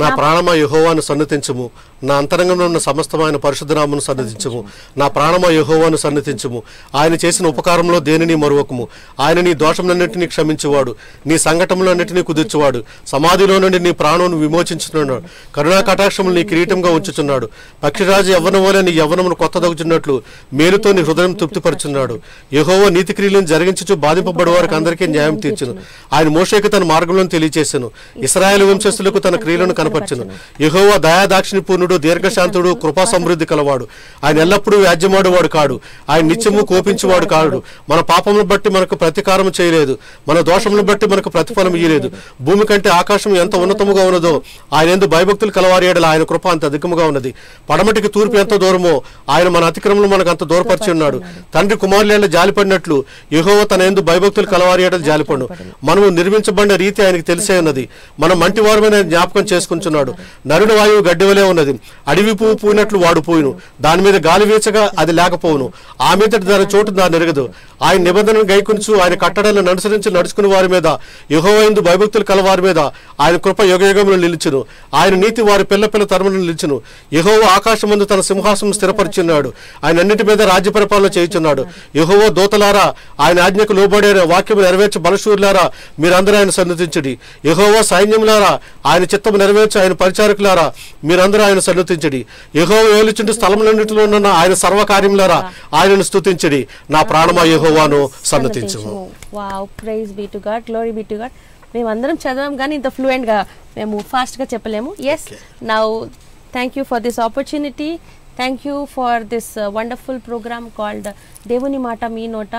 నా ప్రాణమా యెహోవాను సన్నిధించుము, నా అంతరంగంలో ఉన్న సమస్తమైన పరిశుద్ధనామను సన్నిధించుము. నా ప్రాణమా యెహోవాను సన్నిధించుము, ఆయన చేసిన ఉపకారంలో దేనిని మరువకము. ఆయన నీ దోషములన్నింటినీ క్షమించువాడు, నీ సంకటములన్నింటినీ కుదిర్చువాడు. సమాధిలో నుండి నీ ప్రాణమును విమోచించుతున్నాడు, కరుణా కటాక్షములు నీ కిరీటంగా ఉంచుతున్నాడు. పక్షిరాజు యవ్వనం వలె నీ యవ్వనమును కొత్తదగుచున్నట్లు మేలుతో నీ హృదయం తృప్తిపరుచున్నాడు. యెహోవా నీతి క్రియలను జరిగించుచు బాధింపబడి వారికి అందరికీ న్యాయం తీర్చును. ఆయన మోషేకు తన మార్గంలో తెలియచేసెను, ఇశ్రాయేలు వంశస్థులకు తన క్రియలను కనపరచును. యెహోవా దయాదాక్షిణ్య పూర్ణుడు, దీర్ఘశాంతుడు, కృపా సమృద్ధి కలవాడు. ఆయన ఎల్లప్పుడూ వ్యాజ్యమాడువాడు కాడు, ఆయన నిత్యము కోపించువాడు కాడు. మన పాపములను బట్టి మనకు ప్రతీకారం చేయలేదు, మన దోషములను బట్టి మనకు ప్రతిఫలం ఇయ్యలేదు. భూమి కంటే ఆకాశం ఎంత ఉన్నతముగా ఉన్నదో ఆయన యందు భయభక్తులు కలవారి యెడల ఆయన కృప అంత అధికముగా ఉన్నది. పడమటికి తూర్పు ఎంత దూరమో ఆయన మన అతిక్రమములు మనకు అంత దూరపరిచి ఉన్నాడు. తండ్రి కుమారుల జాలిపడినట్లు యెహోవా తన యందు భయభక్తులు కలవారి యెడల జాలిపడు. మనము నిర్మించబడిన రీతి ఆయనకు తెలిసే ఉన్నది. మనం మంటివారమైన జ్ఞాపకం జ్ఞాపకం చేసుకుంటున్నాడు. నరుడు వాయువు గడ్డివలే ఉన్నది, అడవి పువ్వు పూయినట్లు వాడిపోయిను, దాని మీద గాలి వీచగా అది లేకపోవును, ఆ మీద దాని చోటు దాని ఎరగదు. ఆయన నిబంధనను గైకొనుచు ఆయన కట్టడాలను అనుసరించి నడుచుకుని వారి మీద, యెహోవాయందు భయభక్తులు కల వారి మీద ఆయన కృప యుగయుగములు నిలిచును. ఆయన నీతి వారి పిల్ల పిల్ల తరమును నిలిచును. యెహోవా ఆకాశమందు తన సింహాసనం స్థిరపరిచున్నాడు, ఆయన అన్నిటి మీద రాజ్య పరిపాలన చేయుచున్నాడు. యెహోవా దూతలారా ఆయన ఆజ్ఞకు లోబడే వాక్యము నెరవేర్చు బలశూరులారా మీరందరూ ఆయన సన్నుతించుడి. యెహోవా సైన్యములారా ఆయన చిత్తము నెరవేర్చు ఆయన పరిచారకులారా మీరందరూ ఆయన సన్నుతించుడి. యెహోవా ఏలుచుండు స్థలములన్నిటిలో ఉన్న ఆయన సర్వకార్యములారా ఆయనను స్తుతించుడి. నా ప్రాణమా యెహోవాను సన్నుతించుము. Wow, praise be to God, glory be to God. మేము అందరం చదవం కానీ ఇంత ఫ్లూయెంట్గా మేము ఫాస్ట్గా చెప్పలేము. Yes, now thank you for this opportunity. Thank you for this wonderful programme called దేవుని మాట మీ నోట.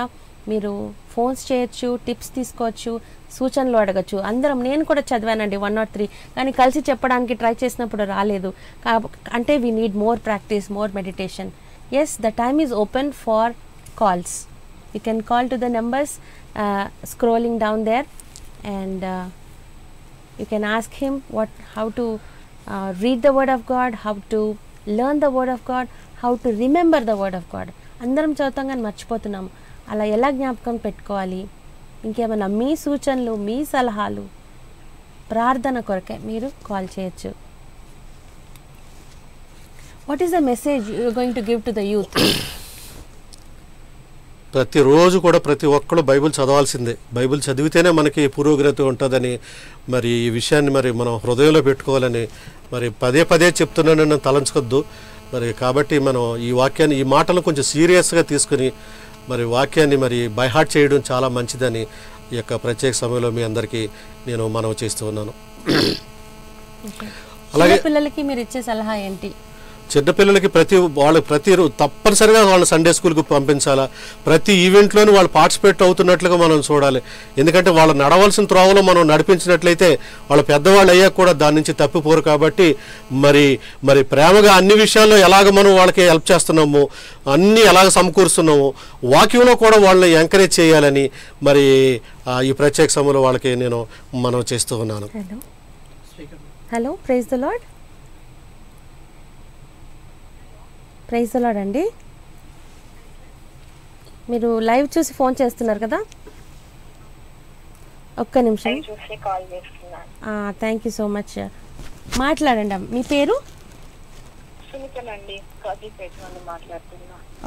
మీరు ఫోన్స్ చేయొచ్చు, టిప్స్ తీసుకోవచ్చు, సూచనలు అడగచ్చు. అందరం, నేను కూడా చదివానండి 103, కానీ కలిసి చెప్పడానికి ట్రై చేసినప్పుడు రాలేదు. అంటే we need more practice, more meditation. Yes, the time is open for calls. You can call to the numbers scrolling down there, and you can ask him how to read the word of God, how to learn the word of God, how to remember the word of God. అందరం చదువుతాం కానీ మర్చిపోతున్నాం. అలా ఎలా జ్ఞాపకం పెట్టుకోవాలి? ఇంకేమైనా మీ సూచనలు, మీ సలహాలు, ప్రార్థన కొరకే మీరు కాల్ చేయొచ్చు. What is the message you are going to give to the youth? ప్రతిరోజు కూడా ప్రతి ఒక్కరు బైబిల్ చదవాల్సిందే. బైబిల్ చదివితేనే మనకి పురోగతి ఉంటుందని మరి ఈ విషయాన్ని మరి మనం హృదయంలో పెట్టుకోవాలని మరి పదే పదే చెప్తున్నానని తలంచుకొద్దు. మరి కాబట్టి మనం ఈ వాక్యాన్ని, ఈ మాటలను కొంచెం సీరియస్గా తీసుకుని మరి వాక్యాన్ని మరి బై హార్ట్ చేయడం చాలా మంచిదని ఈ యొక్క ప్రత్యేక సమయంలో మీ అందరికీ నేను మనవి చేస్తూ ఉన్నాను. అలాగే పిల్లలకి మీరు ఇచ్చే సలహా ఏంటి? చిన్నపిల్లలకి ప్రతిరోజు తప్పనిసరిగా వాళ్ళని సండే స్కూల్కి పంపించాలా. ప్రతి ఈవెంట్లోనూ వాళ్ళు పార్టిసిపేట్ అవుతున్నట్లుగా మనం చూడాలి. ఎందుకంటే వాళ్ళు నడవలసిన త్రోవలో మనం నడిపించినట్లయితే వాళ్ళు పెద్దవాళ్ళు అయ్యాక కూడా దాని నుంచి తప్పిపోరు. కాబట్టి మరి ప్రేమగా అన్ని విషయాల్లో ఎలాగ మనం వాళ్ళకి హెల్ప్ చేస్తున్నాము, అన్నీ ఎలాగ సమకూరుస్తున్నాము, వాక్యంలో కూడా వాళ్ళని ఎంకరేజ్ చేయాలని మరి ఈ ప్రత్యేక సమయంలో వాళ్ళకి నేను మనం చేస్తూ ఉన్నాను. Hello, praise the lord. Praise the lord అండి. మీరు లైవ్ చూసి ఫోన్ చేస్తున్నారు కదా? ఒక్క నిమిషం. Thank you so much. మాట్లాడండి. మీ పేరు?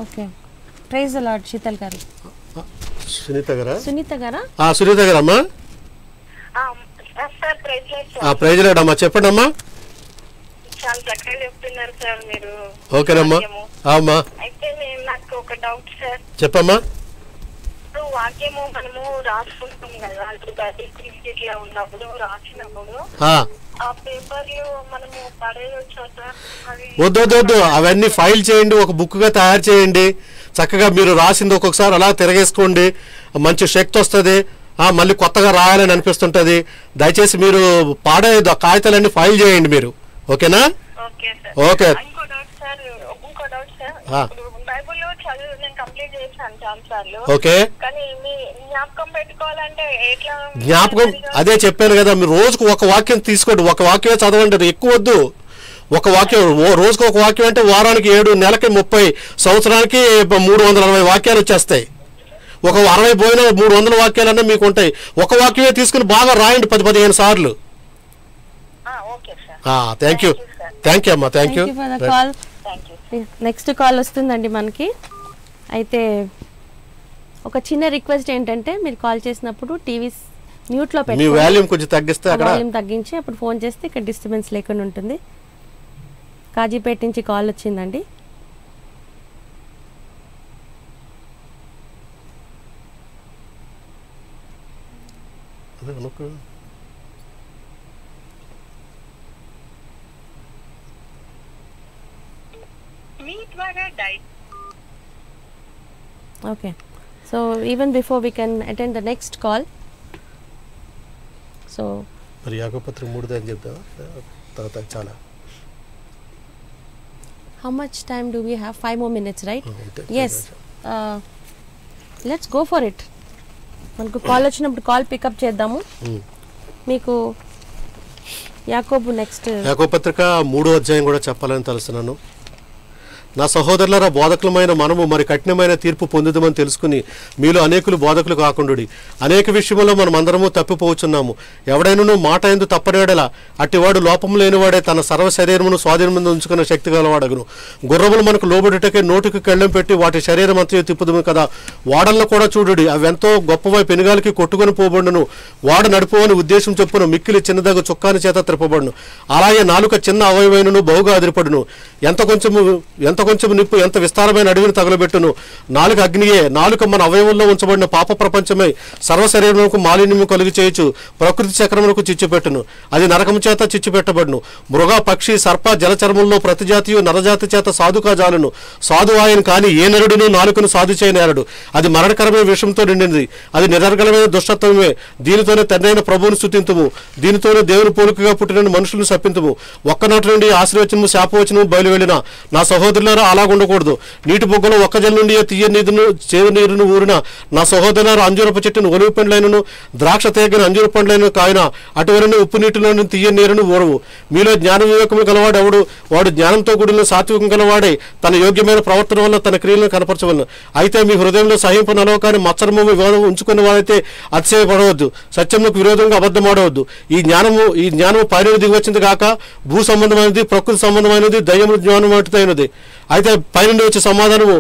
Okay, praise the lord. Sheetal garu. Sunita గారా? సునీత గారా? సునీత గారమ్మా. ప్రైజ్ లార్డ్ అమ్మా, చెప్పండి అమ్మా. చాలా చక్కగా చెప్తున్నారు సార్ మీరు. ఓకేనమ్మా. అయితే నాకు ఒక డౌట్ సార్. చెప్పమ్మా. ఇప్పుడు వాక్యము మనము రాసుకుంటాం కదా, ఇట్లా ఉన్నప్పుడు రాసినప్పుడు ఆ పేపర్లు మనము పడేయొచ్చా సార్? వద్దు, అవన్నీ ఫైల్ చేయండి, ఒక బుక్ గా తయారు చేయండి. చక్కగా మీరు రాసింది ఒక్కొక్కసారి అలా తిరగేసుకోండి, మంచి శక్తి వస్తుంది. మళ్ళీ కొత్తగా రాయాలని అనిపిస్తుంటది. దయచేసి మీరు పాడేది కాగితాలన్నీ ఫైల్ చేయండి మీరు. ఓకేనా? ఓకే. జ్ఞాపకం అదే చెప్పాను కదా, మీరు రోజుకు ఒక వాక్యం తీసుకోండి. ఒక వాక్యమే చదవండి, ఎక్కువ వద్దు. ఒక వాక్యం, రోజుకు ఒక వాక్యం అంటే వారానికి 7, నెలకి 30, సంవత్సరానికి 360 వాక్యాలు వచ్చేస్తాయి. ఒక 60 పోయినా 300 వాక్యాలన్నా మీకు ఉంటాయి. ఒక వాక్యమే తీసుకుని బాగా రాయండి 10-15 సార్లు. థ్యాంక్ యూ అమ్మా. Thank you for the call. Next call వస్తుందండి మనకి. అయితే ఒక చిన్న రిక్వెస్ట్ ఏంటంటే, మీరు కాల్ చేసినప్పుడు టీవీ మ్యూట్లో పెట్టి వాల్యూమ్ కొంచెం తగ్గిస్తే, వాల్యూమ్ తగ్గించి అప్పుడు ఫోన్ చేస్తే ఇక్కడ డిస్టర్బెన్స్ లేకుండా ఉంటుంది. కాజీపేట నుంచి కాల్ వచ్చిందండి. Okay, so even before we can attend the next call, so మరి యాకోబు 3 అని చెప్తా తర్వాత చాలా. How much time do we have? 5 more minutes, right? Yes. Let's go for it. మనకు కాల్ వచ్చినప్పుడు కాల్ పికప్ చేద్దాము. మీకు యాకోబు నెక్స్ట్. యాకోబు పత్రిక 3వ అధ్యాయం కూడా చెప్పాలని తలుస్తున్నాను. నా సహోదరులారా, బోధకులమైన మనము మరి కఠినమైన తీర్పు పొందుదామని తెలుసుకుని మీలో అనేకులు బోధకులు కాకుండుడి. అనేక విషయంలో మనం అందరము తప్పిపోవచ్చున్నాము. ఎవడైనా మాట ఎందు తప్పనేడలా అట్టివాడు లోపం లేనివాడే తన సర్వ శరీరమును స్వాధీనముందు ఉంచుకున్న శక్తి గలవాడగును. గుర్రములు మనకు లోబడుటకే నోటికి కళ్ళెం పెట్టి వాటి శరీరం అంతా తిప్పుదుము కదా. వాడల్లో కూడా చూడుడి, అవెంతో గొప్పవై పెనుగాలికి కొట్టుకొని పోబడును. వాడ నడుపువని ఉద్దేశం చొప్పున మిక్కిలి చిన్నదగు చుక్కాని చేత త్రిప్పబడును. అలాగే నాలుక చిన్న అవయవైనను బహుగా అదిరిపడును. ఎంత కొంచెం నిప్పు ఎంత విస్తారమైన అడవిని తగలబెట్టును. నాలుక అగ్నియే. నాలుక మన అవయవంలో ఉంచబడిన పాప ప్రపంచమై సర్వ శరీరములకు మాలిన్యము కలుగు చేయొచ్చు. ప్రకృతి చక్రములకు చిచ్చుపెట్టును. అది నరకము చేత చిచ్చుపెట్టబడును. మృగ పక్షి సర్ప జలచరముల్లో ప్రతి జాతియు నరజాతి చేత సాధుకా జాలును. సాధు ఆయన కానీ ఏ నరుడును నాలుకను సాధు చేయనేరడు. అది మరణకరమైన విషయంతో నిండింది. అది నిరర్గలమైన దుష్టత్వమే. దీనితోనే తండ్రైన ప్రభువును స్తుతింతుము. దీనితోనే దేవుని పోలికగా పుట్టిన మనుషులను శపింతుము. ఒక్కనాటి నుండి ఆశీర్వచనము శాపవచనము బయలు వెళ్ళిన నా సహోదరులారా అలాగుండకూడదు. నీటి బొగ్గలో ఒక్కజల నుండి తీయ నీరును చేదు నీరును ఊరిన నా సహోదరులారా, అంజూరపు చెట్టును ఒలివి పండ్లైనను ద్రాక్ష తేగని అంజూర పండ్లైన కాయన అటువరను ఉప్పు నీటిలోని తీయ నీరును ఊరవు. మీలో జ్ఞాన వివేకము గలవాడు ఎవడు? వాడు జ్ఞానంతో కూడిన సాత్వికం గలవాడే తన యోగ్యమైన ప్రవర్తన వల్ల తన క్రియలను కనపరచవలను. అయితే మీ హృదయంలో సహింపు నలవకాని మత్సరము వివాదం ఉంచుకున్న వారైతే అతిశయపడవద్దు. సత్యములకు విరోధంగా అబద్ధమాడవద్దు. ఈ జ్ఞానము పైన దిగివచ్చింది కాక భూ సంబంధమైనది, ప్రకృతి సంబంధమైనది, దయ్యము జ్ఞానం వంటిదైనది. అయితే పైనుండి వచ్చే సమాధానము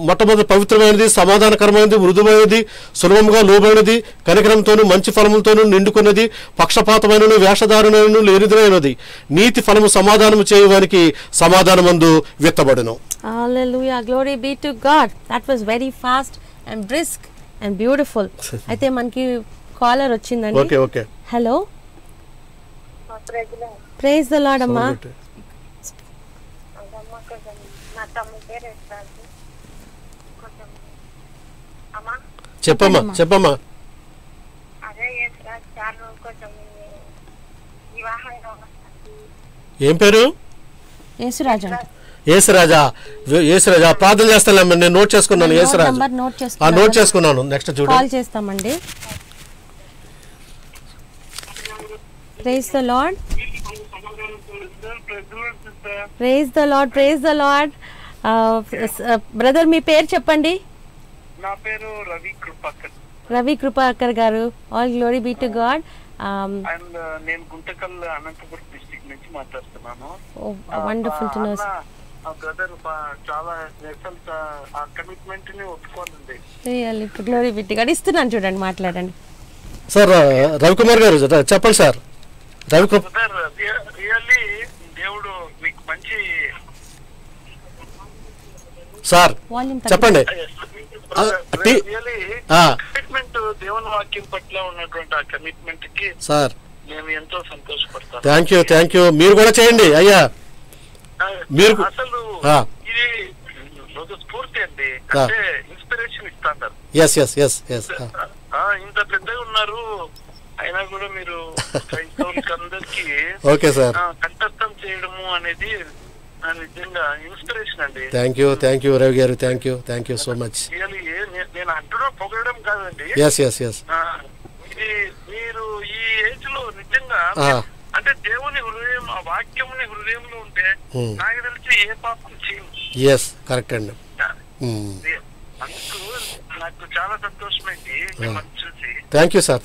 మొట్టమొదటి పవిత్రమైనది, సమాధానకరమైనది, మృదుమైనది, సులభముగా లోబైనది, కనికరంతోనూ మంచి ఫలములతోనూ నిండుకున్నది, పక్షపాతమైనను వేషధారణను లేనిదైనది. నీతి ఫలము సమాధానము చేయడానికి సమాధానమందు విత్తబడును. Hallelujah, glory be to God. That was very fast and brisk and beautiful. అయితే మనకి కాలర్ వచ్చిందండి. Okay. Hello, praise the lord అమ్మా. నా తమ్ముడి పేరు యశ్రాజు. అమ్మా చెప్పమ్మా. అదే యశ్రాజ్ సార్ కొంచెం వివాహంగా ఏం పేరు? యేసురాజా. యేసురాజా ప్రార్థన చేస్తాను. నేను నోట్ చేసుకున్నాను. యేసురాజు నోట్ చేసుకున్నాను. నెక్స్ట్ చూడండి, కాల్ చేస్తామండి. Praise the lord. Praise the Lord. Brother మీ పేరు చెప్పండి. నా పేరు Ravi Kripakar garu. All glory be to God. And నేను గుంటకల్ అనంతపురం డిస్ట్రిక్ట్ నుంచి మాట్లాడుతున్నాను. Wonderful to know. బ్రదర్ చాలా ఆ కమిట్మెంట్ ని ఒప్పుకోండి. Really glory be to God. ఇస్తున్నాను చూడండి, మాట్లాడండి సార్. రవికుమార్ గారు చెప్పండి సార్. రియల్లీ దేవుడు మీకు మంచి సార్ చెప్పండి. కమిట్మెంట్ దేవుని వాక్యం పట్ల ఉన్నటువంటి ఆ కమిట్మెంట్ కి సార్ మేము ఎంతో సంతోషపడతాం. Thank you. మీరు కూడా చేయండి అయ్యా. మీరు అసలు ఇది ఒక స్ఫూర్తి అండి, అంటే ఇన్స్పిరేషన్ ఇస్తాను. ఎస్ ఇంత పెద్దగా ఉన్నారు అయినా కూడా మీరు క్రైస్తవులకి అందరికి ఓకే సార్ కంఠస్థం చేయడము అనేది నిజంగా ఇన్స్పిరేషన్ అండి. థ్యాంక్ యూ రవి గారు. Thank you so much. నేను అంటున్నా పొగడడం కాదండి. ఎస్ ఇది మీరు ఈ ఏజ్ లో నిజంగా అంటే దేవుని హృదయం, ఆ వాక్యముని హృదయంలో ఉంటే నాకు తెలిసి ఏ పాపం చేయను. ఎస్ కరెక్ట్ అండి. అందుకు నాకు చాలా సంతోషమైంది మిమ్మల్ని చూసి. Thank you sir.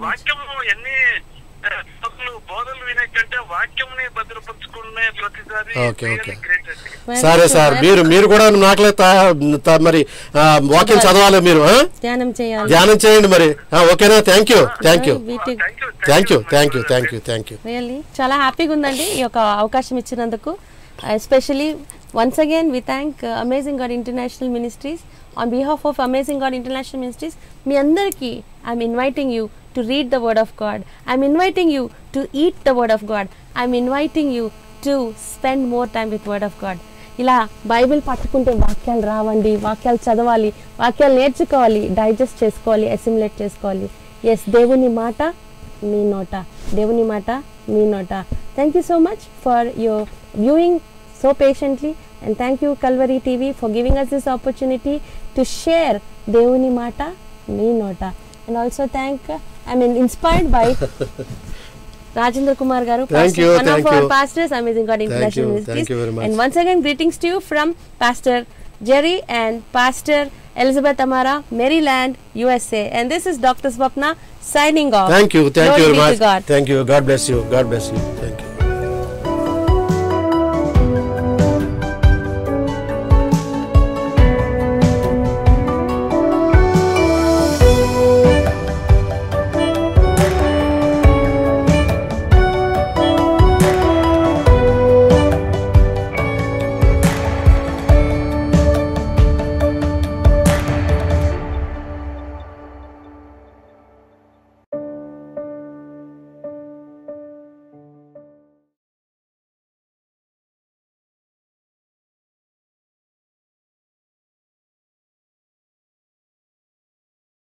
వాక్యము ఎన్ని బోధలు వినే కంటే వాక్యంని భద్రపరుచుకునే ప్రతిసారి సరే సార్. మీరు కూడా నాకులే మరి వాక్యం చదవాలి, మీరు ధ్యానం చేయండి మరి. ఓకేనా? Thank you. రియల్లీ చాలా హ్యాపీగా ఉందండి ఈ యొక్క అవకాశం ఇచ్చినందుకు. Especially once again we thank Amazing God International Ministries. On behalf of Amazing God International Ministries, మీ అందరికీ I'm inviting you to read the word of God. I'm inviting you to eat the word of God. I'm inviting you to spend more time with word of God. ఇలా Bible పట్టుకుంటే వాక్యాలు రావండి, వాక్యాలు చదవాలి, వాక్యాలు నేర్చుకోవాలి, digest చేసుకోవాలి, assimilate చేసుకోవాలి. ఎస్, దేవుని మాట మీ నోట, దేవుని మాట మీ నోట. Thank you so much for your viewing so patiently, and thank you Calvary TV for giving us this opportunity to share Devuni Mata, Me Nota, and also inspired by Rajendra Kumar garu, Thank you, one thank of our you. pastors, Amazing God International you, Ministries. thank you very much. And once again, greetings to you from Pastor Jerry and Pastor Elizabeth Amara, Maryland, USA. And this is Dr. Swapna signing off. Thank you Glory very be to much. God. Thank you. God bless you. God bless you. Thank you.